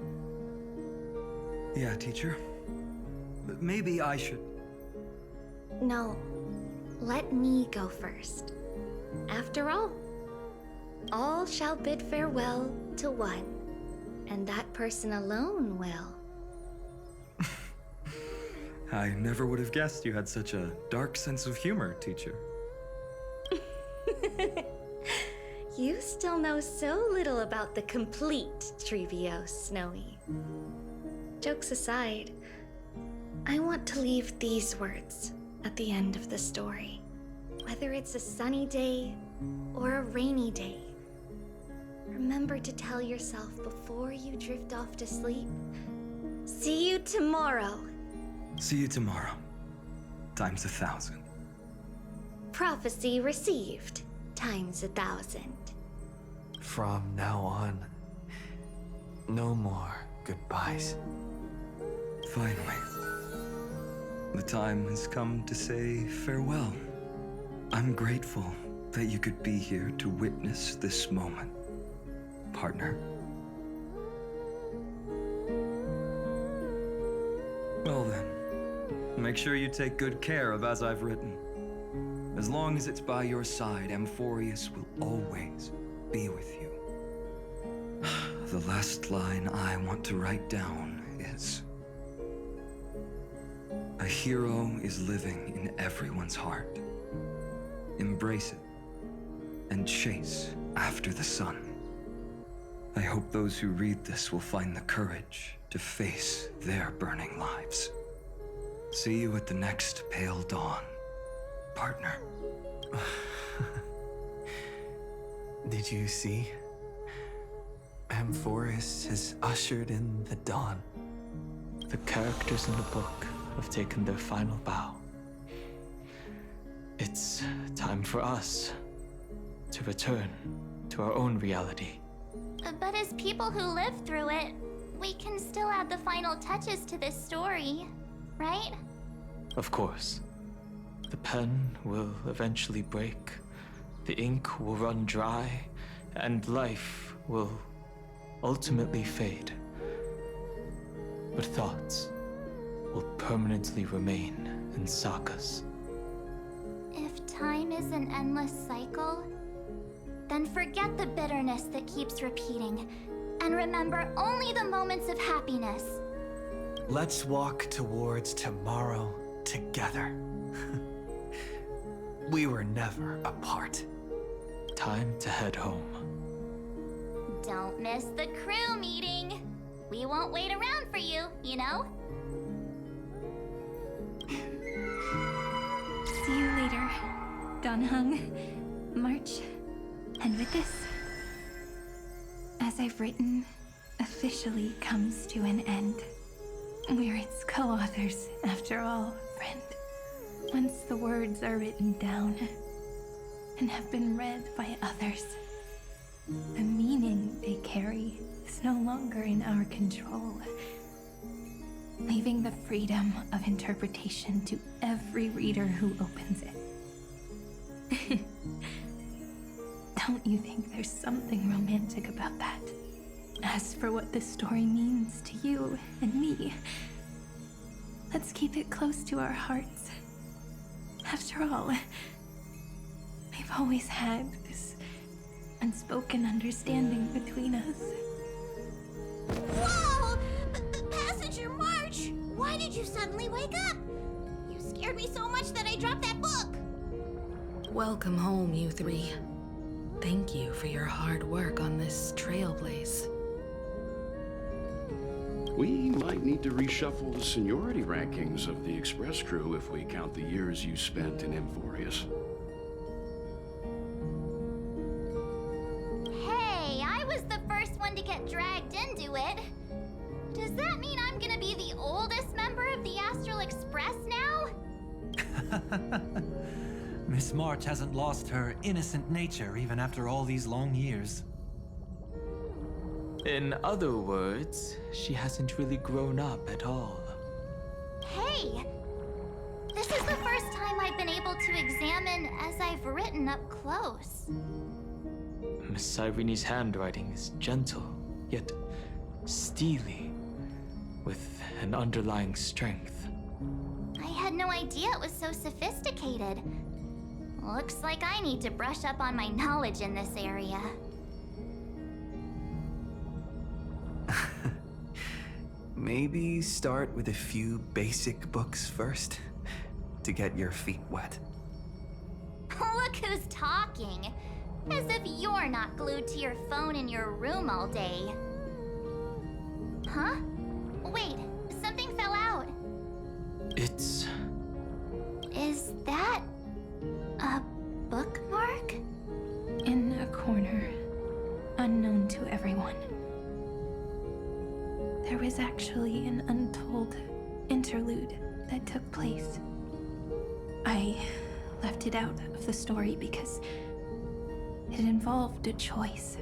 Speaker 16: Yeah, teacher. But maybe I should...
Speaker 1: No, let me go first. After all shall bid farewell to one, and that person alone will.
Speaker 16: I never would have guessed you had such a dark sense of humor, teacher.
Speaker 1: You still know so little about the complete Trebios, Snowy. Jokes aside, I want to leave these words at the end of the story. Whether it's a sunny day or a rainy day, remember to tell yourself before you drift off to sleep, see you tomorrow.
Speaker 16: See you tomorrow. Times 1,000.
Speaker 1: Prophecy received, times 1,000.
Speaker 9: From now on, no more goodbyes.
Speaker 16: Finally. The time has come to say farewell. I'm grateful that you could be here to witness this moment, partner. Well then, make sure you take good care of as I've written. As long as it's by your side, Amphorius will always be with you. The last line I want to write down is... A hero is living in everyone's heart. Embrace it, and chase after the sun. I hope those who read this will find the courage to face their burning lives. See you at the next pale dawn,
Speaker 19: Did you see? Amphorius has ushered in the dawn.
Speaker 17: The characters in the book have taken their final bow. It's time for us to return to our own reality.
Speaker 18: But as people who lived through it, we can still add the final touches to this story, right?
Speaker 17: Of course. The pen will eventually break, the ink will run dry, and life will ultimately fade. But thoughts will permanently remain in sagas.
Speaker 18: If time is an endless cycle, then forget the bitterness that keeps repeating, and remember only the moments of happiness.
Speaker 9: Let's walk towards tomorrow together. We were never apart.
Speaker 17: Time to head home.
Speaker 18: Don't miss the crew meeting. We won't wait around for you, you know?
Speaker 6: See you later, Dan Heng, March. And with this, as I've written, officially comes to an end. We're its co-authors, after all, friend. Once the words are written down and have been read by others, the meaning they carry is no longer in our control, leaving the freedom of interpretation to every reader who opens it. Don't you think there's something romantic about that? As for what this story means to you and me, let's keep it close to our hearts. After all, we've always had this unspoken understanding between us.
Speaker 18: Whoa! Passenger March! Why did you suddenly wake up? You scared me so much that I dropped that book!
Speaker 21: Welcome home, you three. Thank you for your hard work on this trailblaze.
Speaker 22: We might need to reshuffle the seniority rankings of the Express crew if we count the years you spent in Amphorius.
Speaker 18: Hey, I was the first one to get dragged into it. Does that mean I'm gonna be the oldest member of the Astral Express now?
Speaker 23: Miss March hasn't lost her innocent nature even after all these long years.
Speaker 17: In other words, she hasn't really grown up at all.
Speaker 18: Hey! This is the first time I've been able to examine as I've written up close.
Speaker 17: Miss Irene's handwriting is gentle, yet steely, with an underlying strength.
Speaker 18: I had no idea it was so sophisticated. Looks like I need to brush up on my knowledge in this area.
Speaker 19: Maybe start with a few basic books first, to get your feet wet.
Speaker 18: Look who's talking. As if you're not glued to your phone in your room all day. Huh? Wait, something fell out.
Speaker 17: It's...
Speaker 18: Is that a bookmark?
Speaker 6: In a corner, unknown to everyone. There was actually an untold interlude that took place. I left it out of the story because it involved a choice.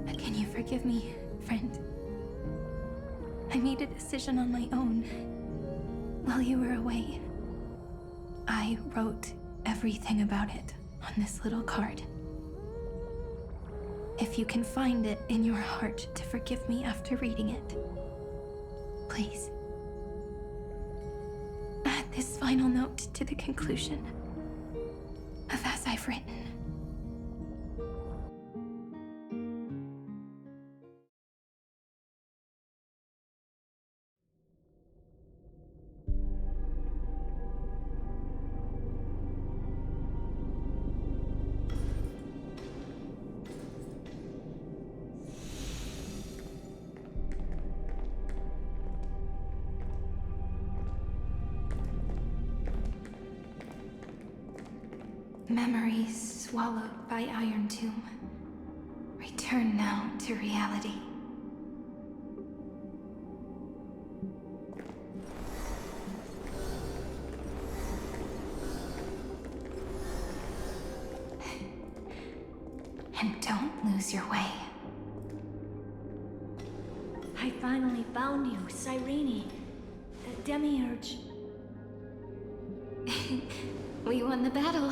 Speaker 6: But can you forgive me, friend? I made a decision on my own while you were away. I wrote everything about it on this little card. If you can find it in your heart to forgive me after reading it, please. Add this final note to the conclusion of As I've Written. Memories swallowed by Iron Tomb. Return now to reality. And don't lose your way.
Speaker 10: I finally found you, Cyrene. Demiurge.
Speaker 6: We won the battle.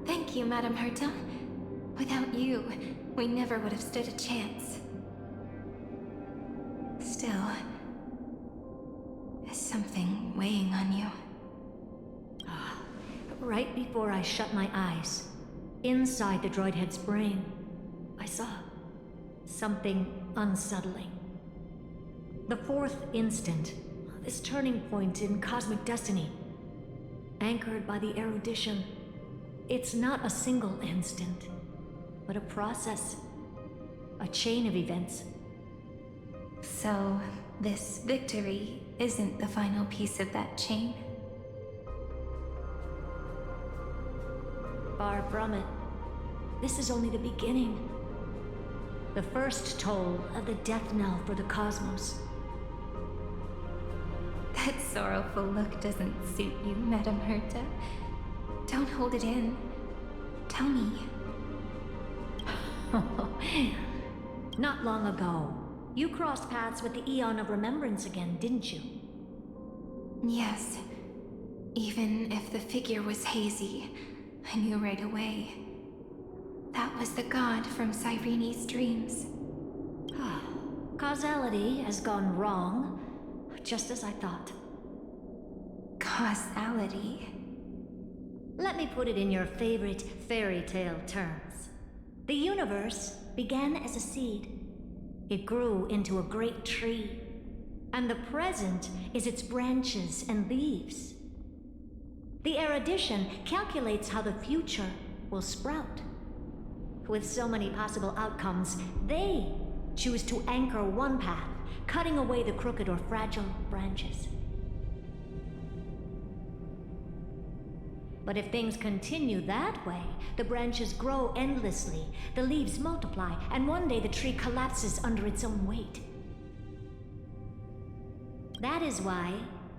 Speaker 6: Thank you, Madame Herta. Without you, we never would have stood a chance. Still, is something weighing on you?
Speaker 10: Right before I shut my eyes, inside the droid head's brain, I saw something unsettling. The fourth instant, this turning point in cosmic destiny, anchored by the erudition. It's not a single instant, but a process, a chain of events.
Speaker 6: So, this victory isn't the final piece of that chain?
Speaker 10: Far from it. This is only the beginning. The first toll of the death knell for the cosmos.
Speaker 6: That sorrowful look doesn't suit you, Madame Herta. Don't hold it in. Tell me.
Speaker 10: Not long ago, you crossed paths with the Eon of Remembrance again, didn't you?
Speaker 6: Yes. Even if the figure was hazy, I knew right away. That was the god from Cyrene's dreams.
Speaker 10: Causality has gone wrong, just as I thought.
Speaker 6: Causality?
Speaker 10: Let me put it in your favorite fairy tale terms. The universe began as a seed. It grew into a great tree. And the present is its branches and leaves. The erudition calculates how the future will sprout. With so many possible outcomes, they choose to anchor one path, cutting away the crooked or fragile branches. But if things continue that way, the branches grow endlessly, the leaves multiply, and one day the tree collapses under its own weight. That is why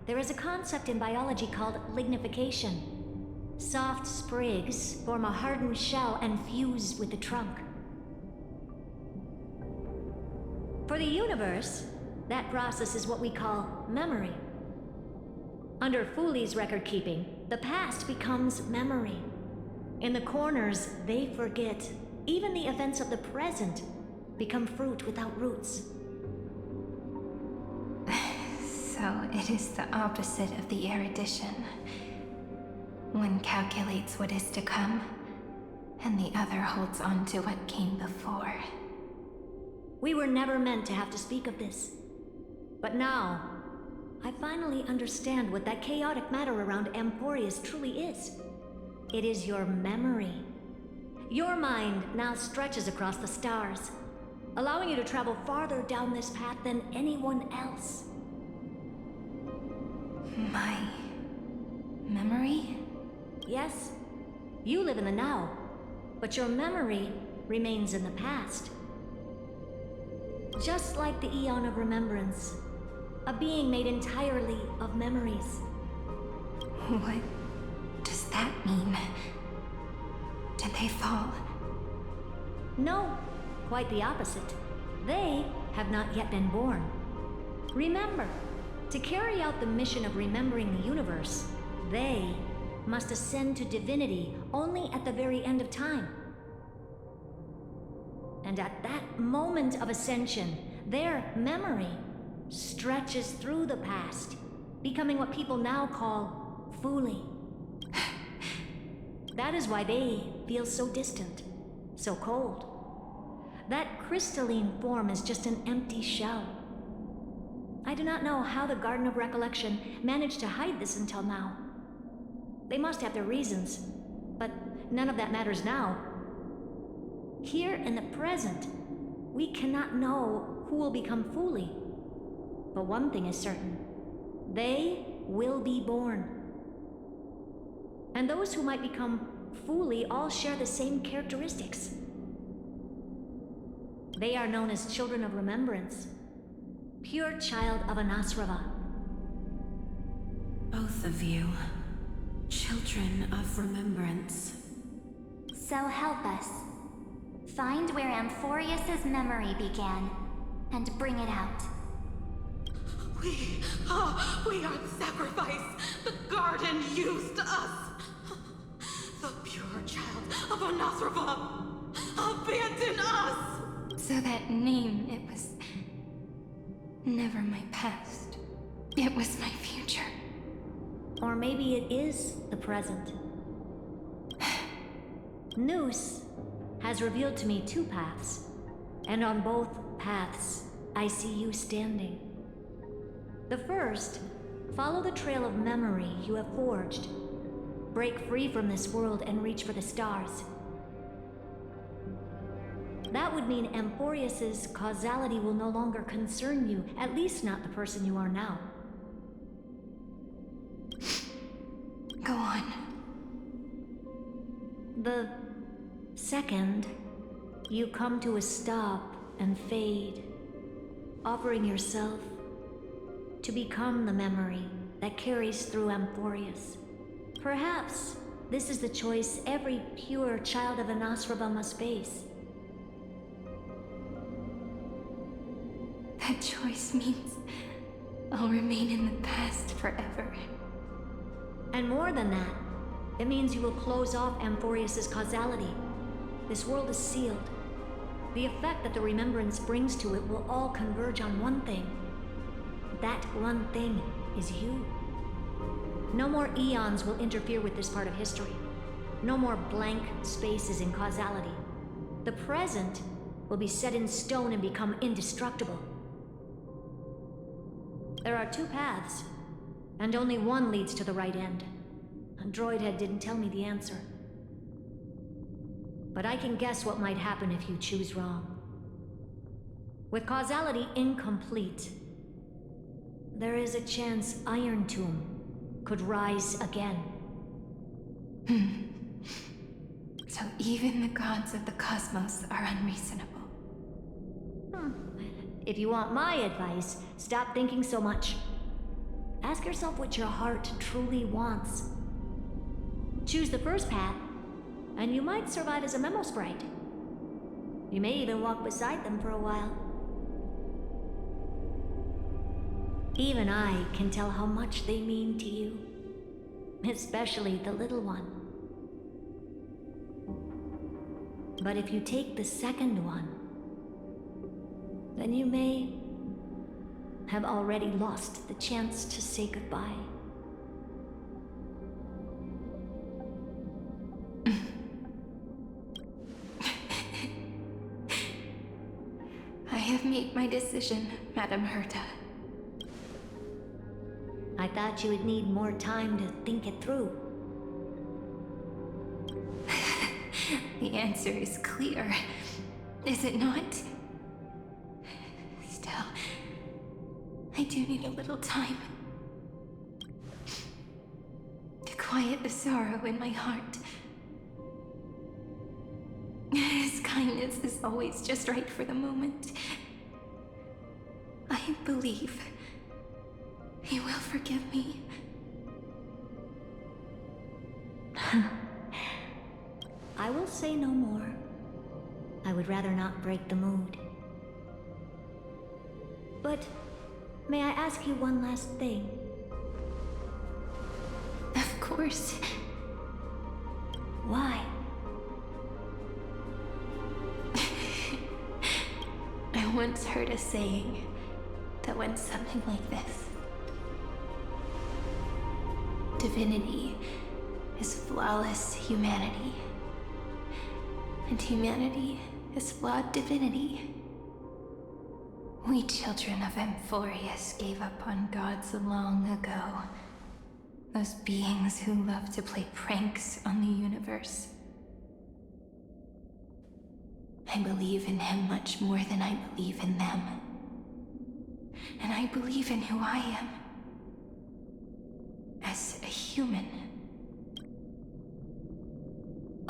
Speaker 10: there is a concept in biology called lignification. Soft sprigs form a hardened shell and fuse with the trunk. For the universe, that process is what we call memory. Under Fooley's record-keeping, the past becomes memory. In the corners, they forget. Even the events of the present become fruit without roots.
Speaker 6: So it is the opposite of the erudition. One calculates what is to come, and the other holds on to what came before.
Speaker 10: We were never meant to have to speak of this. But now, I finally understand what that chaotic matter around Amphorius truly is. It is your memory. Your mind now stretches across the stars, allowing you to travel farther down this path than anyone else.
Speaker 6: My memory?
Speaker 10: Yes. You live in the now, but your memory remains in the past. Just like the Eon of Remembrance, a being made entirely of memories.
Speaker 6: What does that mean? Did they fall?
Speaker 10: No, quite the opposite. They have not yet been born. Remember, to carry out the mission of remembering the universe, they must ascend to divinity only at the very end of time. And at that moment of ascension, their memory stretches through the past, becoming what people now call Fooley. That is why they feel so distant, so cold. That crystalline form is just an empty shell. I do not know how the Garden of Recollection managed to hide this until now. They must have their reasons, but none of that matters now. Here in the present, we cannot know who will become Fooley. But one thing is certain. They will be born. And those who might become Fuli all share the same characteristics. They are known as Children of Remembrance. Pure child of Anasrava.
Speaker 21: Both of you. Children of Remembrance.
Speaker 18: So help us. Find where Amphorius's memory began, and bring it out.
Speaker 21: We are the sacrifice. The garden used us. The pure child of Anasrava. Abandon us!
Speaker 6: So that name, it was never my past. It was my future.
Speaker 10: Or maybe it is the present. Noose has revealed to me two paths, and on both paths, I see you standing. The first, follow the trail of memory you have forged. Break free from this world and reach for the stars. That would mean Amphorius's causality will no longer concern you, at least not the person you are now.
Speaker 6: Go on.
Speaker 10: The second, you come to a stop and fade, offering yourself to become the memory that carries through Amphorius. Perhaps this is the choice every pure child of Anasrava must face.
Speaker 6: That choice means I'll remain in the past forever.
Speaker 10: And more than that, it means you will close off Amphorius's causality. This world is sealed. The effect that the remembrance brings to it will all converge on one thing. That one thing is you. No more eons will interfere with this part of history. No more blank spaces in causality. The present will be set in stone and become indestructible. There are two paths, and only one leads to the right end. Droidhead didn't tell me the answer. But I can guess what might happen if you choose wrong. With causality incomplete, there is a chance Iron Tomb could rise again.
Speaker 6: So even the gods of the cosmos are unreasonable.
Speaker 10: If you want my advice, stop thinking so much. Ask yourself what your heart truly wants. Choose the first path, and you might survive as a memo sprite. You may even walk beside them for a while. Even I can tell how much they mean to you, especially the little one. But if you take the second one, then you may have already lost the chance to say goodbye.
Speaker 6: I have made my decision, Madam Herta.
Speaker 10: I thought you would need more time to think it through.
Speaker 6: The answer is clear, is it not? Still, I do need a little time to quiet the sorrow in my heart. His kindness is always just right for the moment. I believe he will forgive me.
Speaker 10: I will say no more. I would rather not break the mood. But may I ask you one last thing?
Speaker 6: Of course.
Speaker 10: Why?
Speaker 6: I once heard a saying that went something like this. Divinity is flawless humanity, and humanity is flawed divinity. We children of Amphorius gave up on gods long ago. Those beings who love to play pranks on the universe. I believe in him much more than I believe in them. And I believe in who I am. As a human.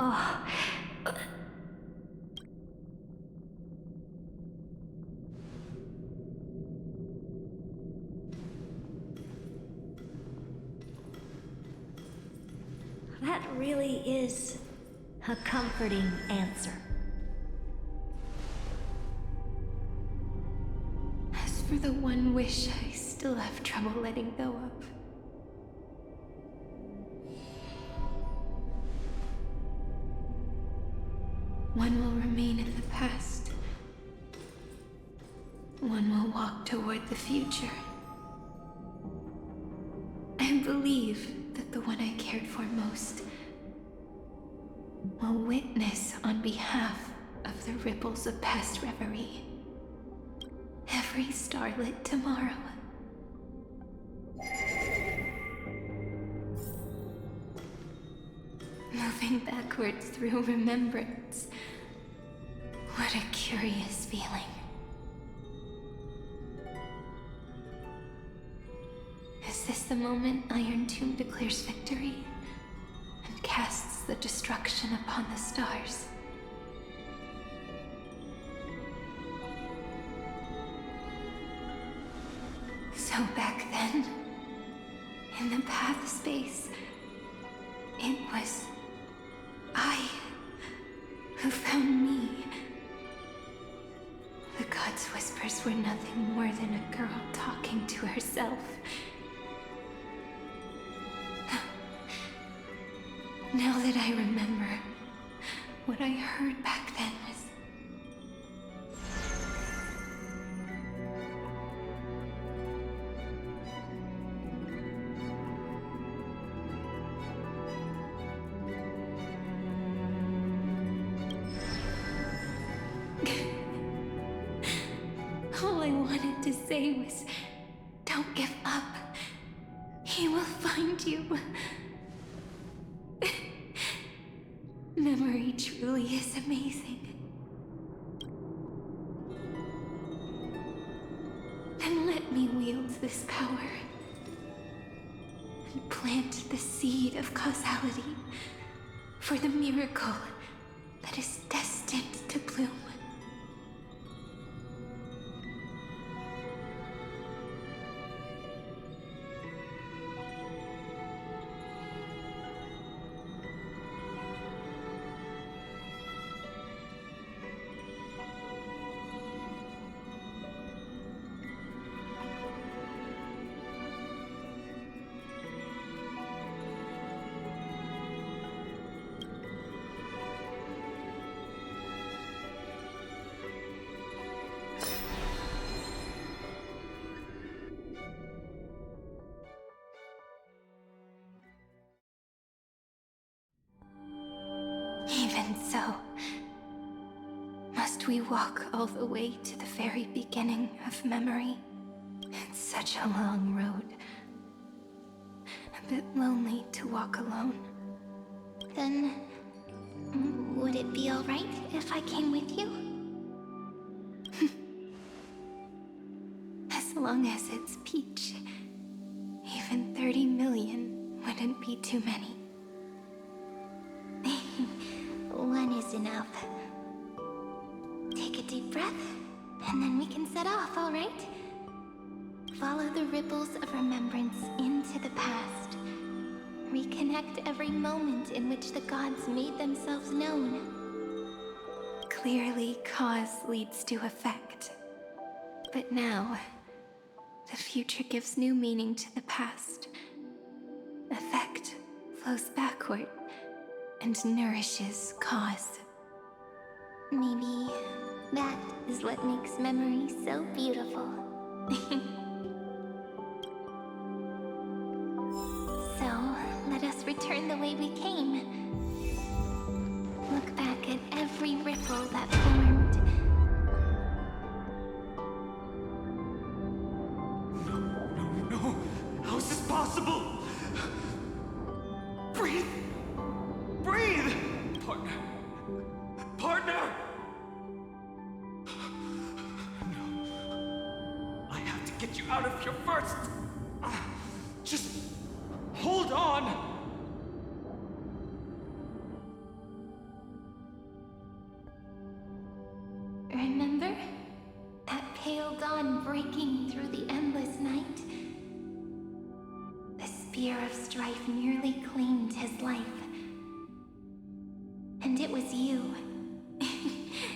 Speaker 6: Oh.
Speaker 10: That really is a comforting answer.
Speaker 6: As for the one wish I still have trouble letting go of. One will remain in the past. One will walk toward the future. I believe that the one I cared for most will witness on behalf of the ripples of past reverie. Every starlit tomorrow. Moving backwards through remembrance. What a curious feeling. Is this the moment Iron Tomb declares victory and casts the destruction upon the stars? So back then, in the path space, it was I who found me. The gods' whispers were nothing more than a girl talking to herself. Now that I remember, what I heard back then was... All I wanted to say was, don't give up. He will find you. Memory truly is amazing. Then let me wield this power and plant the seed of causality for the miracle that is destined to bloom. Even so, must we walk all the way to the very beginning of memory? It's such a long road. A bit lonely to walk alone.
Speaker 1: Then, would it be alright if I came with you?
Speaker 6: As long as it's Peach. Even 30 million wouldn't be too many.
Speaker 1: One is enough. Take a deep breath, and then we can set off, alright? Follow the ripples of remembrance into the past. Reconnect every moment in which the gods made themselves known.
Speaker 6: Clearly, cause leads to effect. But now, the future gives new meaning to the past. Effect flows backward and nourishes cause.
Speaker 1: Maybe that is what makes memory so beautiful. So, let us return the way we came. Look back at every ripple that formed.
Speaker 9: No! How is this possible? Breathe! Breathe! Partner! Partner! No. I have to get you out of here first! Just hold on!
Speaker 1: breaking through the endless night, the spear of strife nearly claimed his life. And it was you,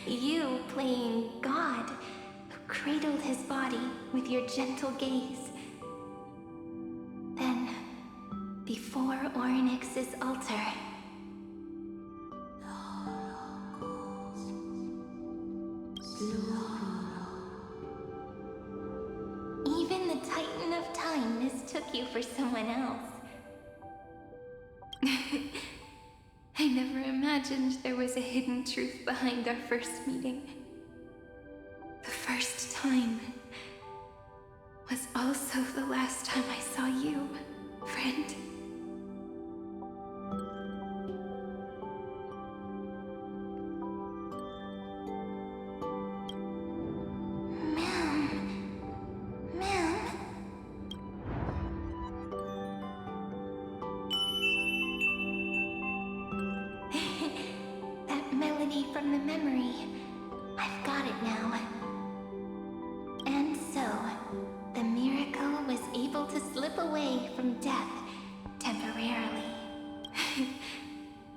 Speaker 1: you playing God, who cradled his body with your gentle gaze. Then, before Orynyx's altar, even the Titan of Time mistook you for someone else. I never imagined there was a hidden truth behind our first meeting. The first time was also the last time I saw you, friend. That melody from the memory. I've got it now. And so, the miracle was able to slip away from death temporarily.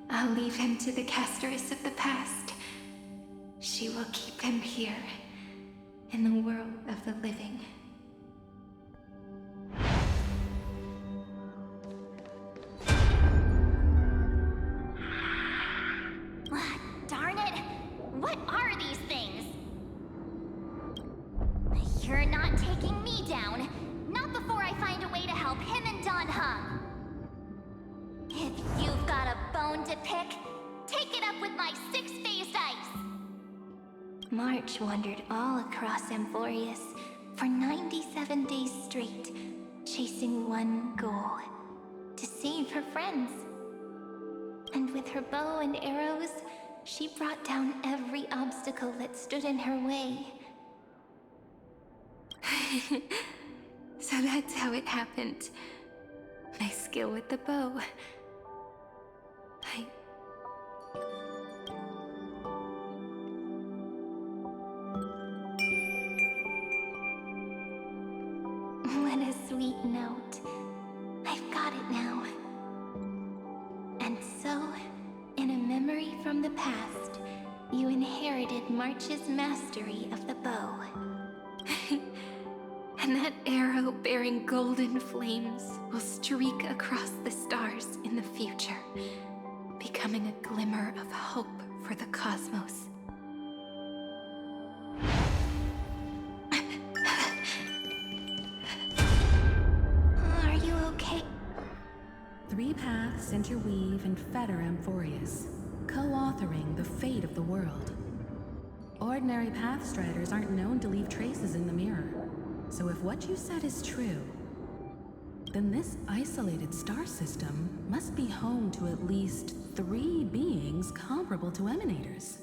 Speaker 1: I'll leave him to the casteress of the past. She will keep him here, in the world of the living.
Speaker 18: Darn it! What are these things? You're not taking me down. Not before I find a way to help him and Don Hung. If you've got a bone to pick, take it up with my six-faced ice.
Speaker 1: March wandered all across Amphorius for 97 days straight, chasing one goal: to save her friends. And with her bow and arrows, she brought down every obstacle that stood in her way. So that's how it happened. My skill with the bow. What a sweet note. I've got it now. And so, in a memory from the past, you inherited March's mastery of the bow. And that arrow bearing golden flames will streak across the stars in the future, becoming a glimmer of hope for the cosmos. Are you okay?
Speaker 12: Three paths interweave and fetter Amphorius, co-authoring the fate of the world. Ordinary pathstriders aren't known to leave traces in the mirror, so if what you said is true, then this isolated star system must be home to at least 3 beings comparable to emanators.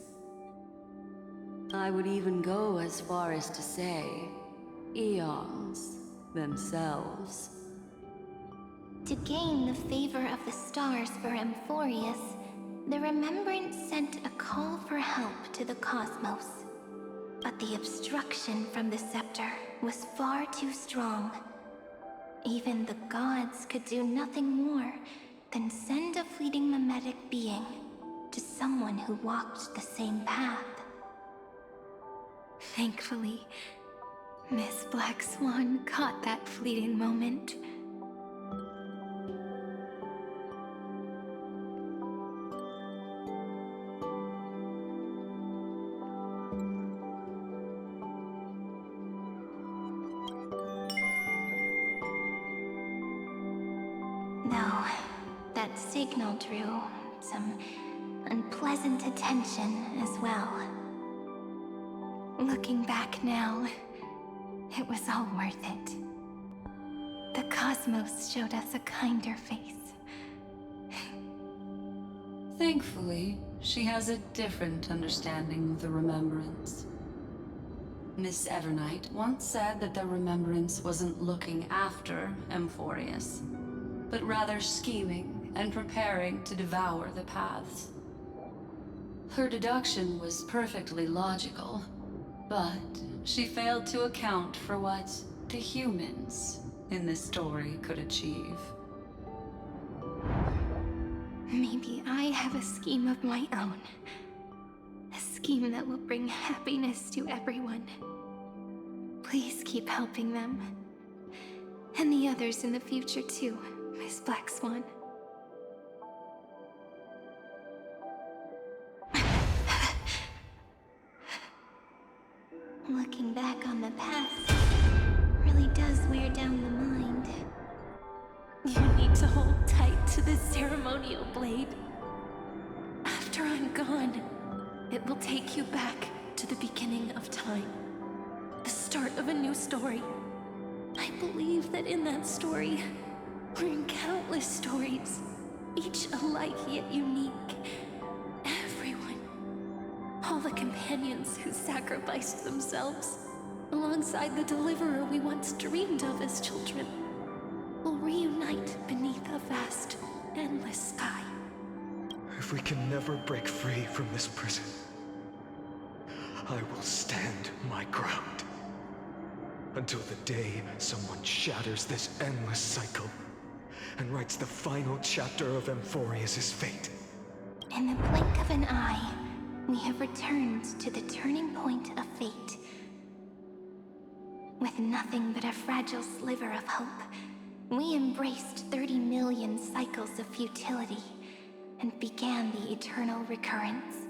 Speaker 13: I would even go as far as to say, eons themselves.
Speaker 1: To gain the favor of the stars for Amphorius, the Remembrance sent a call for help to the cosmos. But the obstruction from the scepter was far too strong. Even the gods could do nothing more than send a fleeting mimetic being to someone who walked the same path. Thankfully, Miss Black Swan caught that fleeting moment. Though that signal drew some unpleasant attention as well. Looking back now, it was all worth it. The cosmos showed us a kinder face.
Speaker 14: Thankfully, she has a different understanding of the Remembrance. Miss Evernight once said that the Remembrance wasn't looking after Amphorius, but rather scheming and preparing to devour the paths. Her deduction was perfectly logical. But she failed to account for what the humans in this story could achieve.
Speaker 6: Maybe I have a scheme of my own. A scheme that will bring happiness to everyone. Please keep helping them. And the others in the future too, Miss Black Swan.
Speaker 1: Looking back on the past really does wear down the mind.
Speaker 6: You need to hold tight to this ceremonial blade. After I'm gone, it will take you back to the beginning of time. The start of a new story. I believe that in that story, or in countless stories, each alike yet unique, everyone, all the companions who sacrificed themselves, alongside the deliverer we once dreamed of as children, will reunite beneath a vast, endless sky.
Speaker 2: If we can never break free from this prison, I will stand my ground. Until the day someone shatters this endless cycle and writes the final chapter of Amphorius' fate.
Speaker 1: In the blink of an eye, we have returned to the turning point of fate. With nothing but a fragile sliver of hope, we embraced 30 million cycles of futility and began the eternal recurrence.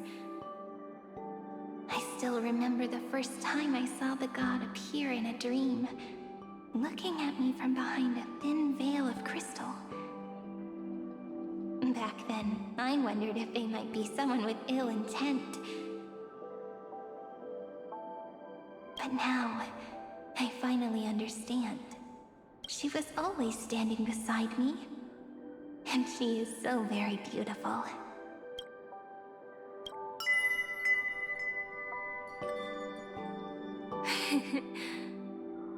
Speaker 1: I still remember the first time I saw the god appear in a dream, looking at me from behind a thin veil of crystal. Back then, I wondered if they might be someone with ill intent. But now, I finally understand. She was always standing beside me, and she is so very beautiful.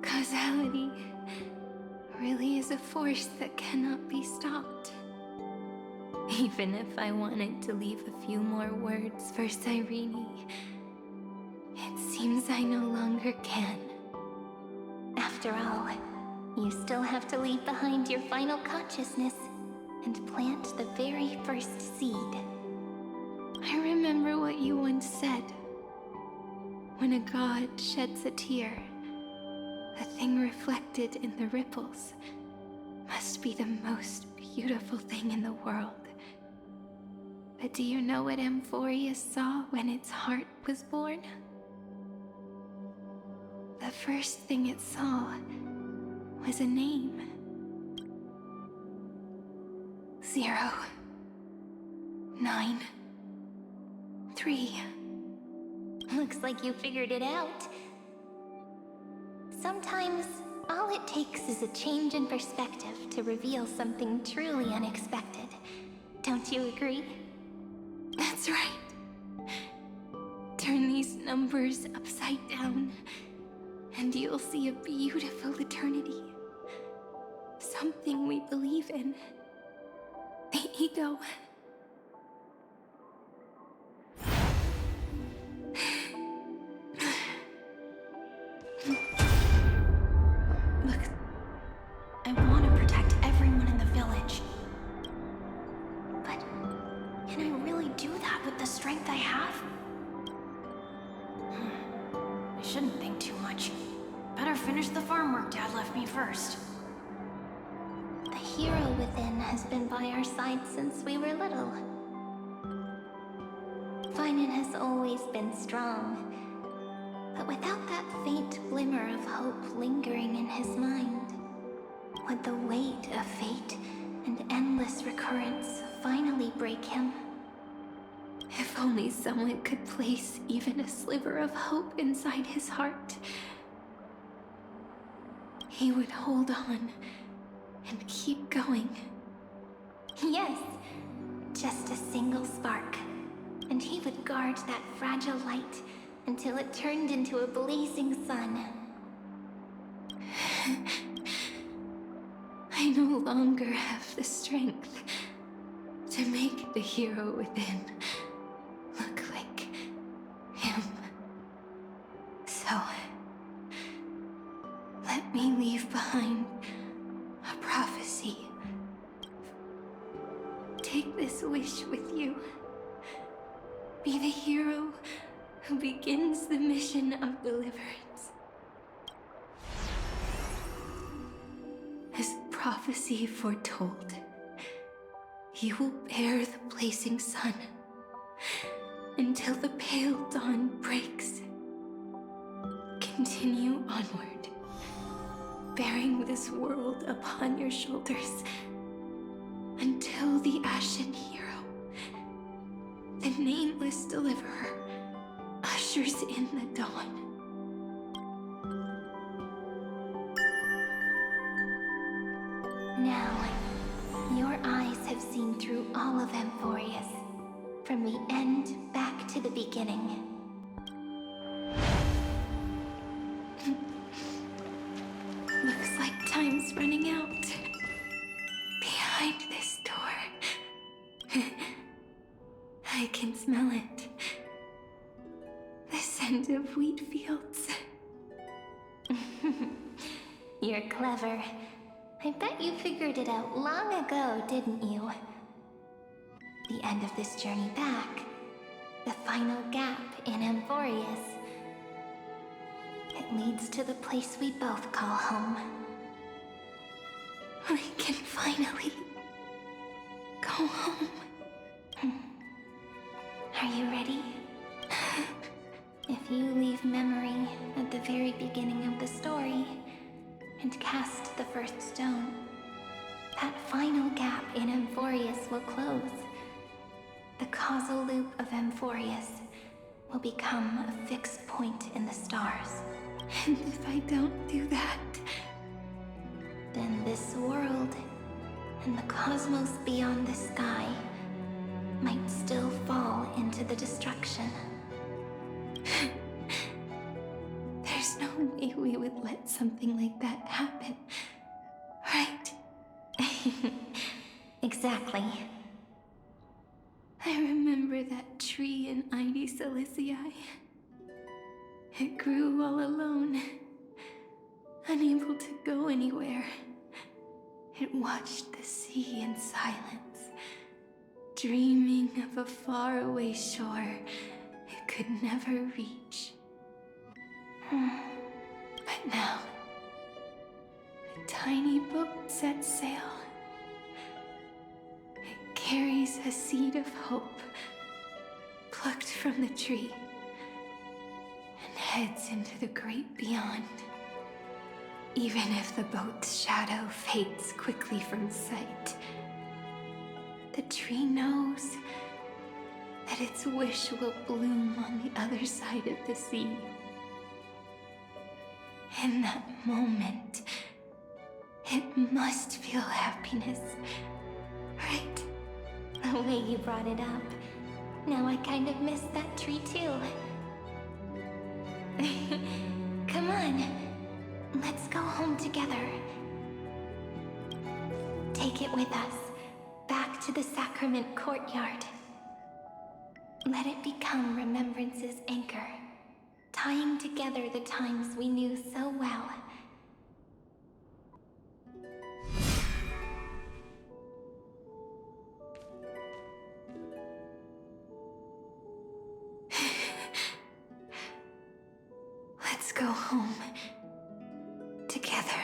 Speaker 6: Causality really is a force that cannot be stopped. Even if I wanted to leave a few more words for Cyrene, it seems I no longer can.
Speaker 1: After all, you still have to leave behind your final consciousness and plant the very first seed.
Speaker 6: I remember what you once said. When a god sheds a tear, the thing reflected in the ripples must be the most beautiful thing in the world. But do you know what Amphorius saw when its heart was born? The first thing it saw was a name. 0, 9, 3.
Speaker 1: Looks like you figured it out. Sometimes, all it takes is a change in perspective to reveal something truly unexpected. Don't you agree?
Speaker 6: That's right. Turn these numbers upside down, and you'll see a beautiful eternity. Something we believe in. The ego. Look, I want to protect everyone in the village. But can I really do that with the strength I have? I shouldn't think too much. Better finish the farm work Dad left me first.
Speaker 1: The hero within has been by our side since we were little. Finan has always been strong. But without that faint glimmer of hope lingering in his mind, would the weight of fate and endless recurrence finally break him?
Speaker 6: If only someone could place even a sliver of hope inside his heart, he would hold on and keep going.
Speaker 1: Yes, just a single spark, and he would guard that fragile light until it turned into a blazing sun.
Speaker 6: I no longer have the strength to make the hero within look like him. you. Be the hero who begins the mission of deliverance. As prophecy foretold, you will bear the blazing sun until the pale dawn breaks. Continue onward, bearing this world upon your shoulders until the Ashen Hero, the nameless deliverer, ushers in the dawn.
Speaker 1: Now, your eyes have seen through all of Amphorius, from the end back to the beginning.
Speaker 6: Looks like time's running out. Behind this door. I can smell it. The scent of wheat fields.
Speaker 1: You're clever. I bet you figured it out long ago, didn't you? The end of this journey back. The final gap in Amphorius. It leads to the place we both call home.
Speaker 6: We can finally go home.
Speaker 1: Are you ready? If you leave memory at the very beginning of the story and cast the first stone, that final gap in Amphorius will close. The causal loop of Amphorius will become a fixed point in the stars.
Speaker 6: And if I don't do that,
Speaker 1: then this world and the cosmos beyond the sky might still fall into the destruction.
Speaker 6: There's no way we would let something like that happen, right?
Speaker 1: Exactly.
Speaker 6: I remember that tree in Ide Silicii. It grew all alone, unable to go anywhere. It watched the sea in silence, dreaming of a faraway shore it could never reach. But now, a tiny boat sets sail. It carries a seed of hope, plucked from the tree, and heads into the great beyond. Even if the boat's shadow fades quickly from sight, the tree knows that its wish will bloom on the other side of the sea. In that moment, it must feel happiness, right?
Speaker 1: The way you brought it up, now I kind of miss that tree too. Come on, let's go home together. Take it with us, back to the sacrament courtyard. Let it become Remembrance's anchor, tying together the times we knew so well.
Speaker 6: Let's go home. Together.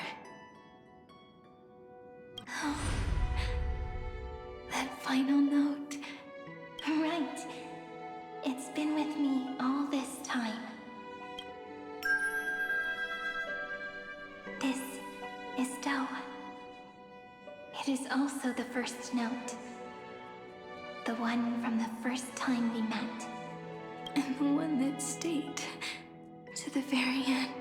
Speaker 6: Oh. That final note.
Speaker 1: Right. It's been with me all this time. This is Do. It is also the first note. The one from the first time we met.
Speaker 6: And the one that stayed to the very end.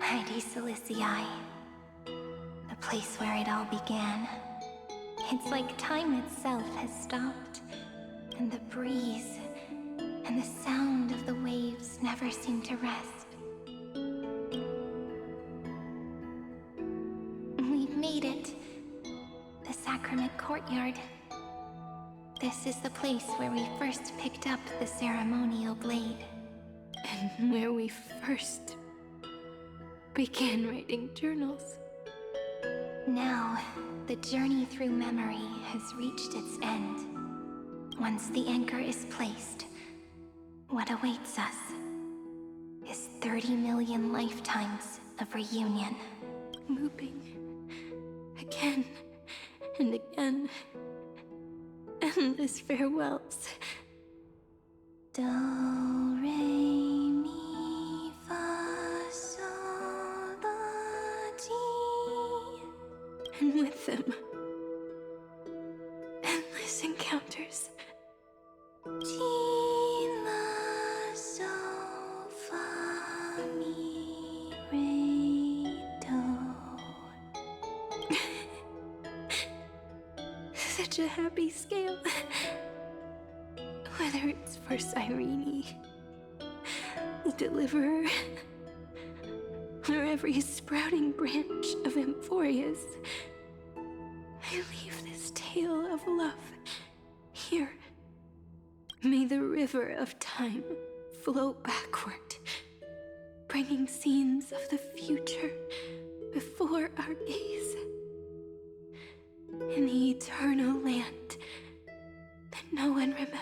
Speaker 1: Ide Silicii. The place where it all began. It's like time itself has stopped. And the breeze and the sound of the waves never seem to rest. government courtyard. This is the place where we first picked up the ceremonial blade.
Speaker 6: And where we first began writing journals.
Speaker 1: Now, the journey through memory has reached its end. Once the anchor is placed, what awaits us is 30 million lifetimes of reunion.
Speaker 6: Looping again and again. Endless farewells.
Speaker 1: Do, re, mi, fa, sol, la, ti.
Speaker 6: And with them, endless encounters.
Speaker 1: Ti, la, sol, fa, mi, re, do.
Speaker 6: Such a happy scale. Whether it's for Cyrene, the Deliverer, or every sprouting branch of Amphorius, I leave this tale of love here. May the river of time flow backward, bringing scenes of the future before our gaze. In the eternal land that no one remembers.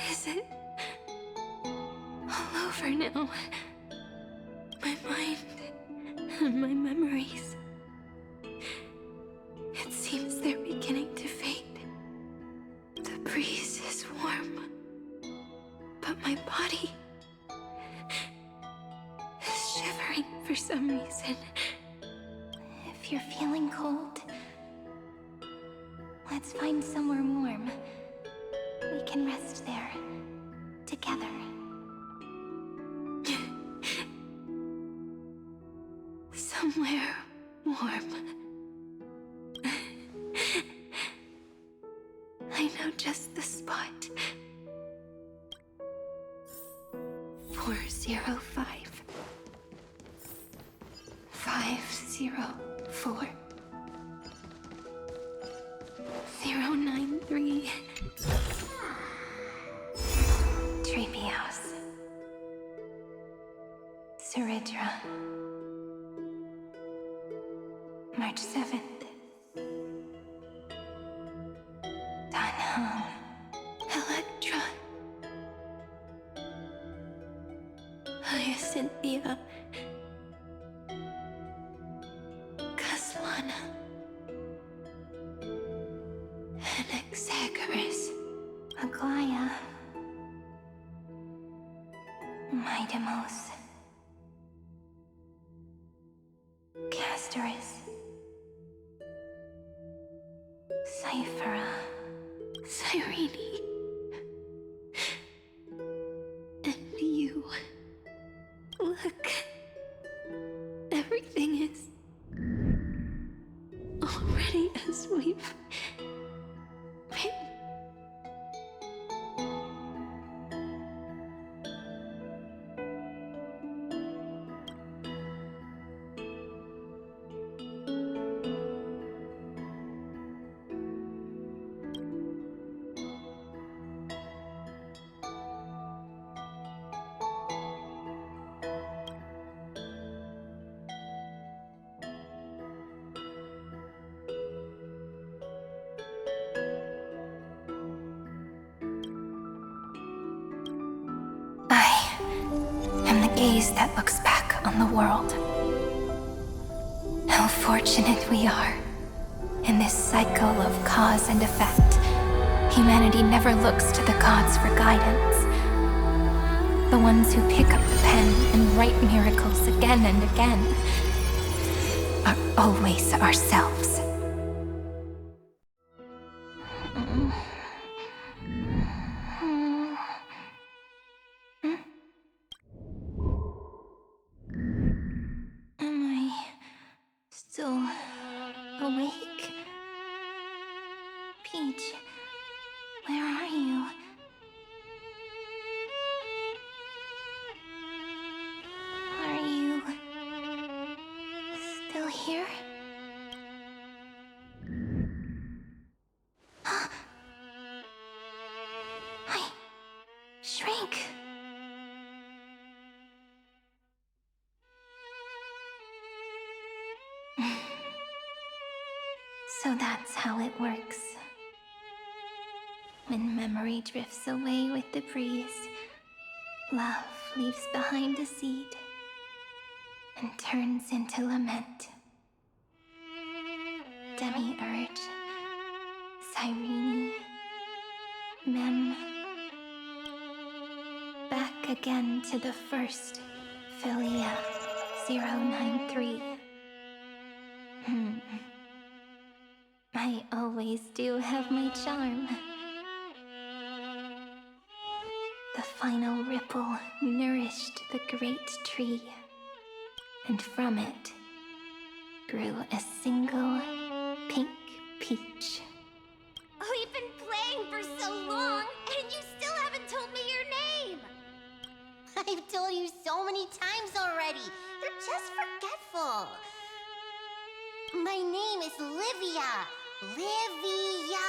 Speaker 6: Is it all over now? My mind and my memories. It seems they're beginning to fade. The breeze is warm, but my body is shivering for some reason.
Speaker 1: If you're feeling cold, let's find somewhere warm. We can rest there, together.
Speaker 6: Somewhere warm. I know just the spot. 405. 504. 093.
Speaker 1: Treepy House. Suridra. March 7th. Danham.
Speaker 6: Electra. Hyacinthia. Caslana. Anaxagoras.
Speaker 1: Aglaya. Midemos. Castoris. Cyphera.
Speaker 6: Cyrene. And you. Look. Everything is already as we've written.
Speaker 1: Gaze that looks back on the world. How fortunate we are. In this cycle of cause and effect, humanity never looks to the gods for guidance. The ones who pick up the pen and write miracles again and again are always ourselves. Awake? Peach, where are you?
Speaker 6: shrink. So that's how it works. When memory drifts away with the breeze, love leaves behind a seed and turns into lament. Demiurge, Cyrene, Mem. Back again to the first, Philia 093. I always do have my charm. The final ripple nourished the great tree, and from it grew a single pink peach.
Speaker 18: We've been playing for so long, and you still haven't told me your name! I've told you so many times already. You're just forgetful. My name is Livia. Livia!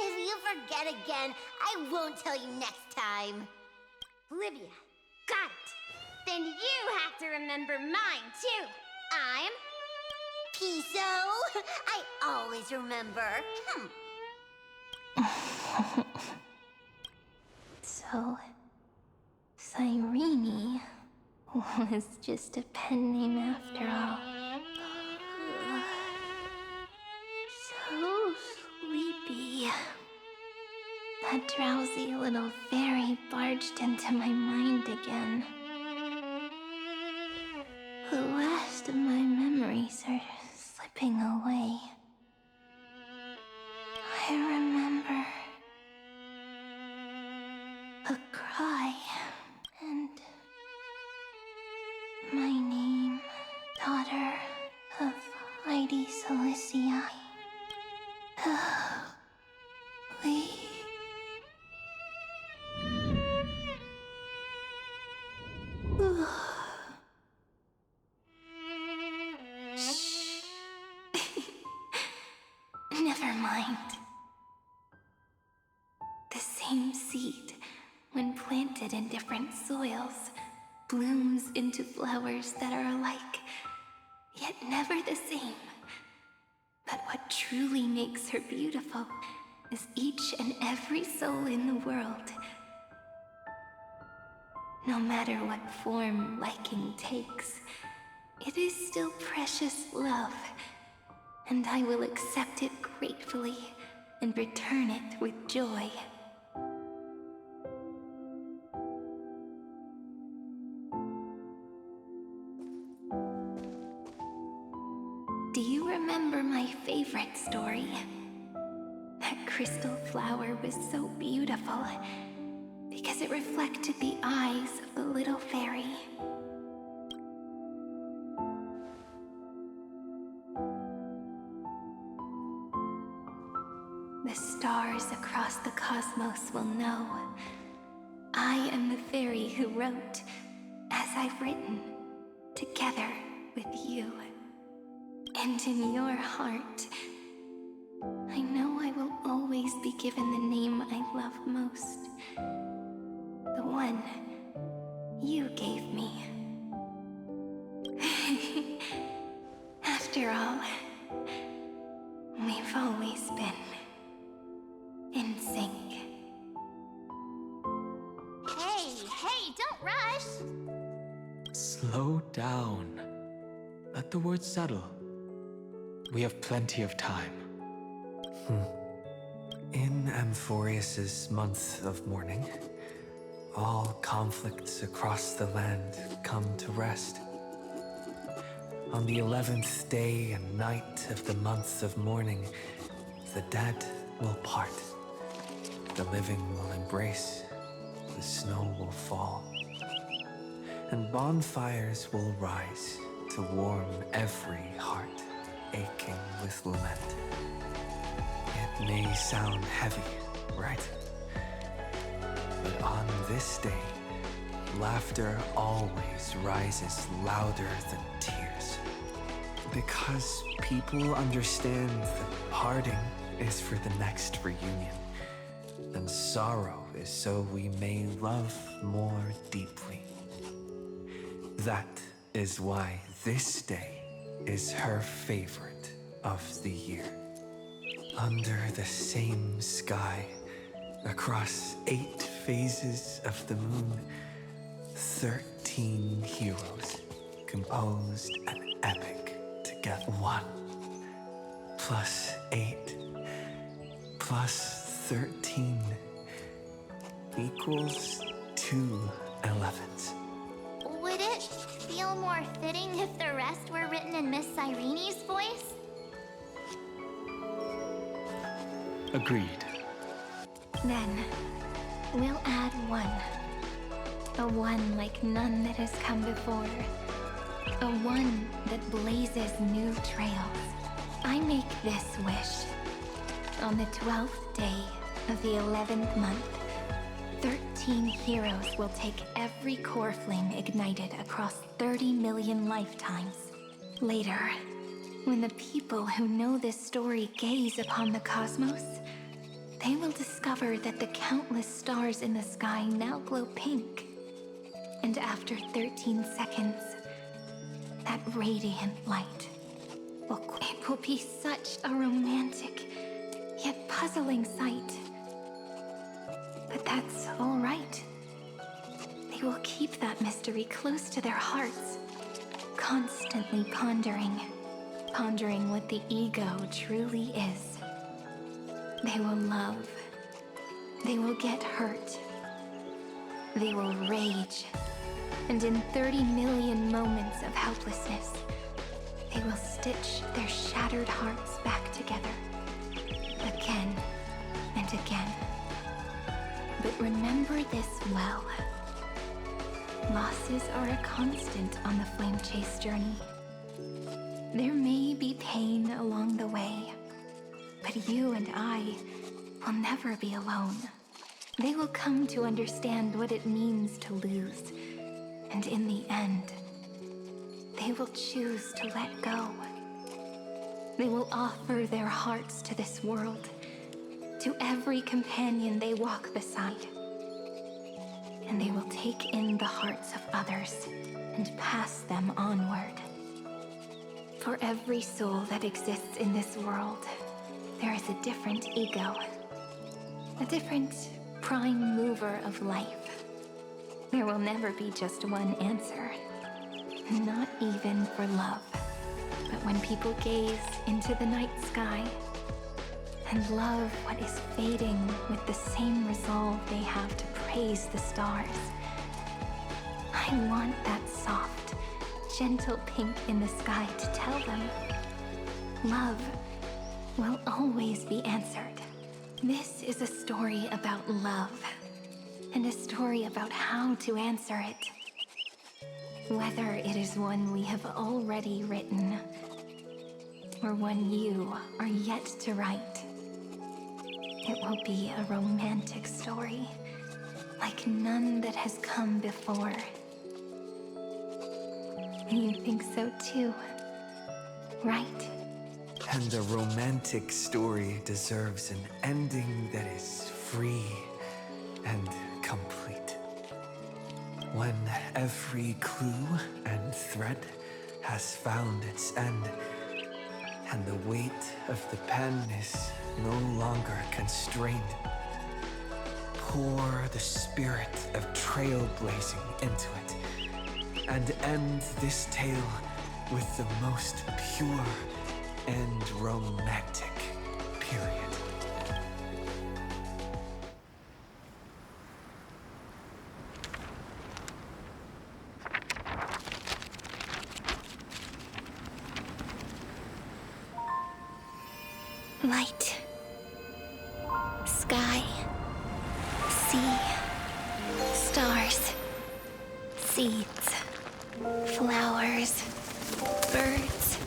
Speaker 18: If you forget again, I won't tell you next time. Livia, got it. Then you have to remember mine, too. I'm Piso. I always remember.
Speaker 1: So, Cyrene was just a pen name after all. So sleepy. That drowsy little fairy barged into my mind again. The last of my memories are slipping away. I remember a cry and my name, daughter of Heidi Celicii. We... Shh. Never mind. The same seed, when planted in different soils, blooms into flowers that are alike, yet never the same. But what truly makes her beautiful is each and every soul in the world. No matter what form liking takes, it is still precious love, and I will accept it gratefully and return it with joy. Do you remember my favorite story? That crystal flower was so beautiful because it reflected the eyes of the little fairy. The stars across the cosmos will know I am the fairy who wrote, as I've written, together with you. And in your heart, I know I will always be given the name I love most. The one you gave me. After all, we've always been in sync.
Speaker 18: Hey, don't rush!
Speaker 17: Slow down. Let the words settle. We have plenty of time.
Speaker 19: In Amphorius's month of mourning, all conflicts across the land come to rest. On the 11th day and night of the month of mourning, the dead will part. The living will embrace, the snow will fall, and bonfires will rise to warm every heart aching with lament. It may sound heavy, right? But on this day, laughter always rises louder than tears. Because people understand that parting is for the next reunion. The and sorrow is so we may love more deeply. That is why this day is her favorite of the year. Under the same sky, across 8 phases of the moon, 13 heroes composed an epic to get 1 plus 8 plus 13 equals 2 11s.
Speaker 18: Would it feel more fitting if the rest were written in Miss Irene's voice?
Speaker 17: Agreed.
Speaker 6: Then, we'll add 1. A 1 like none that has come before. A 1 that blazes new trails. I make this wish. On the 12th day of the 11th month, 13 heroes will take every core flame ignited across 30 million lifetimes. Later, when the people who know this story gaze upon the cosmos, they will discover that the countless stars in the sky now glow pink. And after 13 seconds, that radiant light it will be such a romantic, yet puzzling sight. But that's all right. They will keep that mystery close to their hearts, constantly pondering what the ego truly is. They will love. They will get hurt. They will rage. And in 30 million moments of helplessness, they will stitch their shattered hearts back together. Again and again. But remember this well. Losses are a constant on the flame chase journey. There may be pain along the way, but you and I will never be alone. They will come to understand what it means to lose, and in the end, they will choose to let go. They will offer their hearts to this world, to every companion they walk beside. And they will take in the hearts of others and pass them onward. For every soul that exists in this world, there is a different ego, a different prime mover of life. There will never be just one answer, not even for love. But when people gaze into the night sky and love what is fading with the same resolve they have to praise the stars, I want that soft, gentle pink in the sky to tell them, love will always be answered. This is a story about love, and a story about how to answer it. Whether it is one we have already written, or one you are yet to write, it will be a romantic story, like none that has come before. You think so too, right?
Speaker 19: And a romantic story deserves an ending that is free and complete. When every clue and thread has found its end, and the weight of the pen is no longer constrained, pour the spirit of trailblazing into it, and end this tale with the most pure and romantic period.
Speaker 1: Light, sky, sea, stars, seeds, flowers, birds,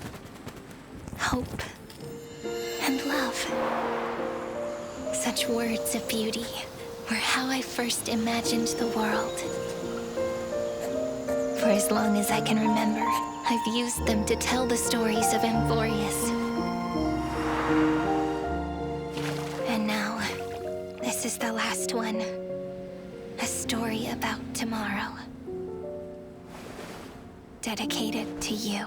Speaker 1: hope, and love. Such words of beauty were how I first imagined the world. For as long as I can remember, I've used them to tell the stories of Amphorius. And now, this is the last about tomorrow. Dedicated to you.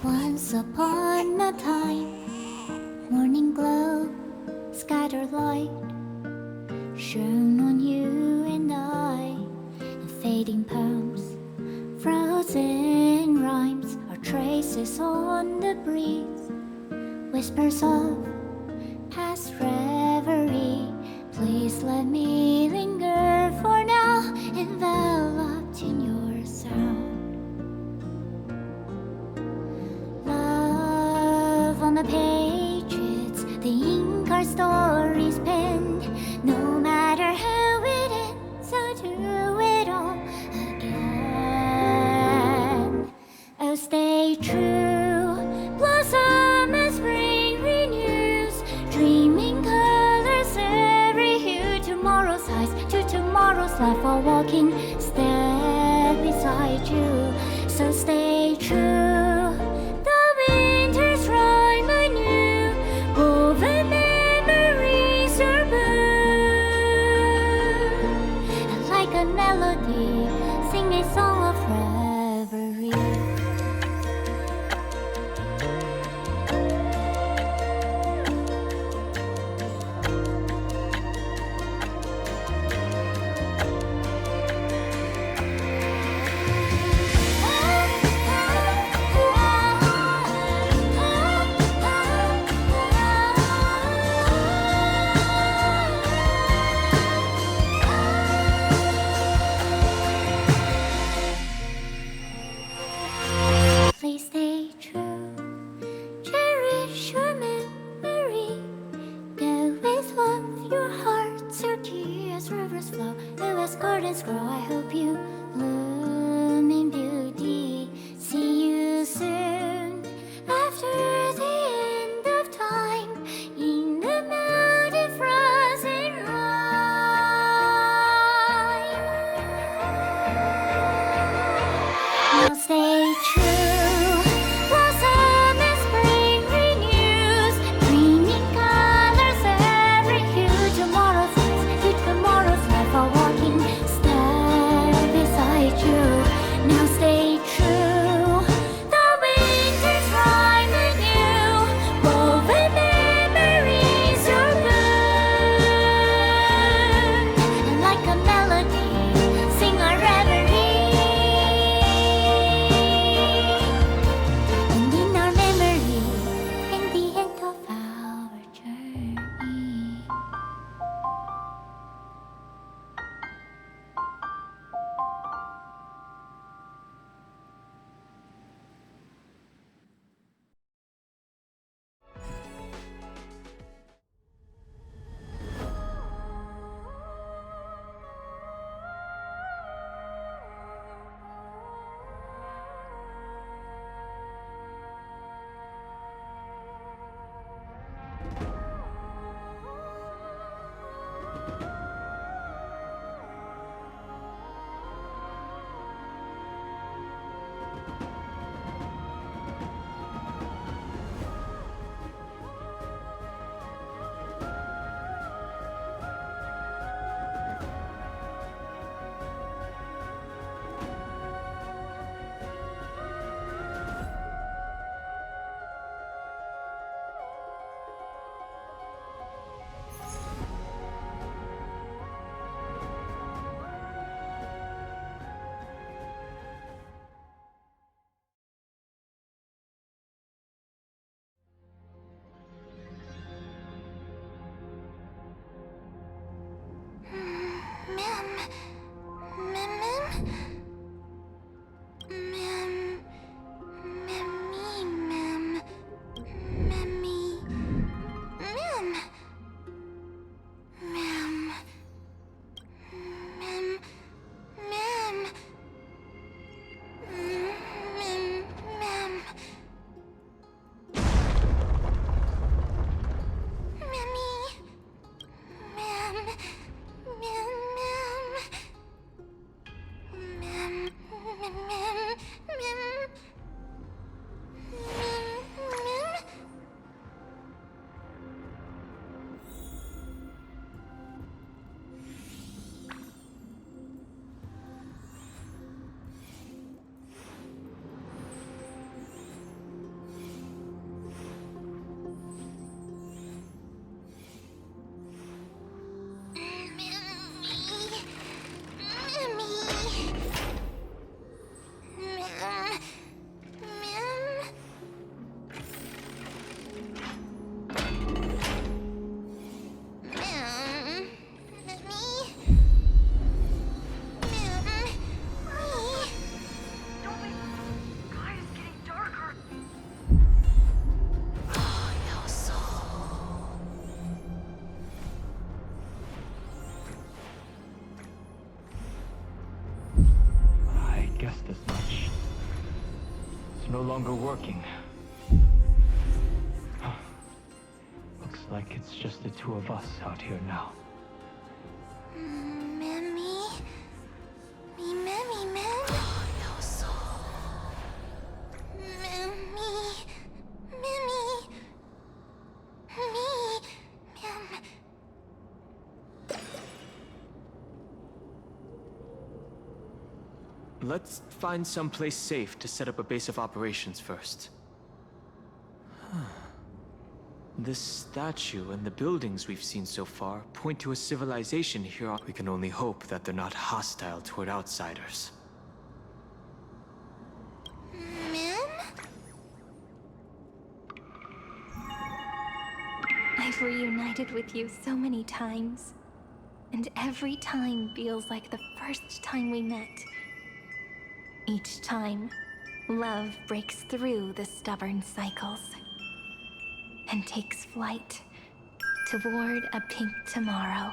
Speaker 3: Once upon a time, morning glow, scattered light, shone on you and I, and fading poems, frozen rhymes, are traces on the breeze, whispers of past reverie. Please let me linger for now, enveloped in your sound. On the pages, the ink our stories penned. No matter how it ends, I'll do it all again. Oh, stay true, blossom as spring renews, dreaming colors every hue. Tomorrow's highs to tomorrow's life, while walking step beside you. So stay true. Sing a song of reverie. Please stay true, cherish your memory. Go with love, your heart's your tears, rivers flow, as gardens grow. I hope you bloom in beauty. See you soon, after the end of time, in the mountain frozen rime. Now stay true.
Speaker 17: no longer working. Looks like it's just the two of us out here now.
Speaker 1: Memmy? Me, Memmy, Mem?
Speaker 3: Your soul.
Speaker 1: Memmy. Memmy. Me. Mem.
Speaker 17: Let's find someplace safe to set up a base of operations first. This statue and the buildings we've seen so far point to a civilization here. We can only hope that they're not hostile toward outsiders.
Speaker 1: Mem?
Speaker 6: I've reunited with you so many times, and every time feels like the first time we met. Each time, love breaks through the stubborn cycles and takes flight toward a pink tomorrow.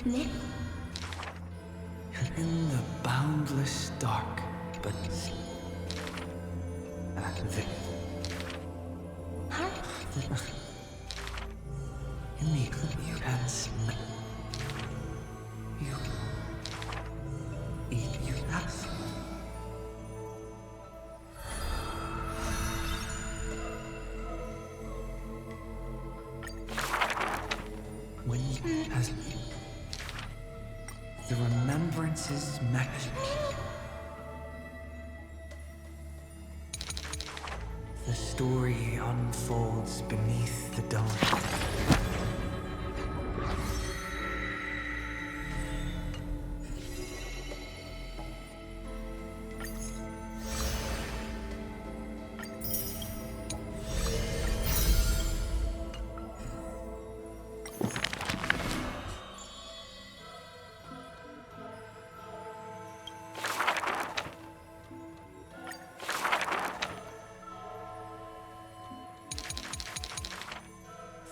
Speaker 3: Nick?
Speaker 19: In the boundless dark, but in the you can smell. You ask. When you has the remembrance's magic. The story unfolds beneath the dome.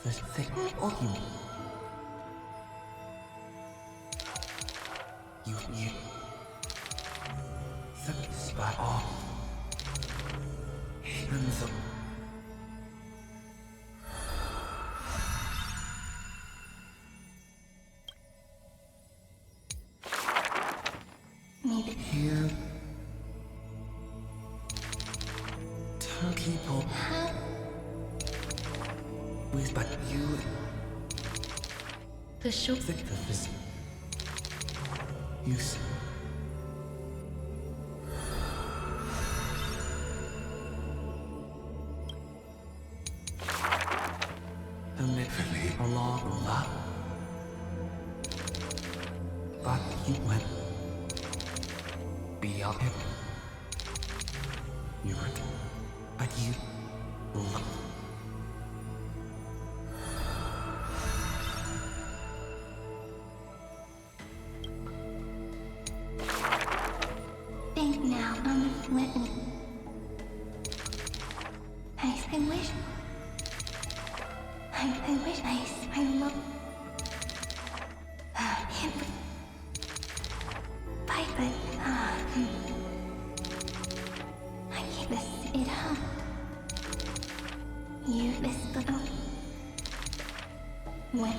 Speaker 19: The thing of you the spot on and the
Speaker 9: Here. Tell people. With but you.
Speaker 3: The show.
Speaker 9: This. You. Admittedly, along that. But you went beyond it. You were, but you loved.
Speaker 1: Think now, let me. I wish. I wish I love. Him. But I keep this it up. You this but when.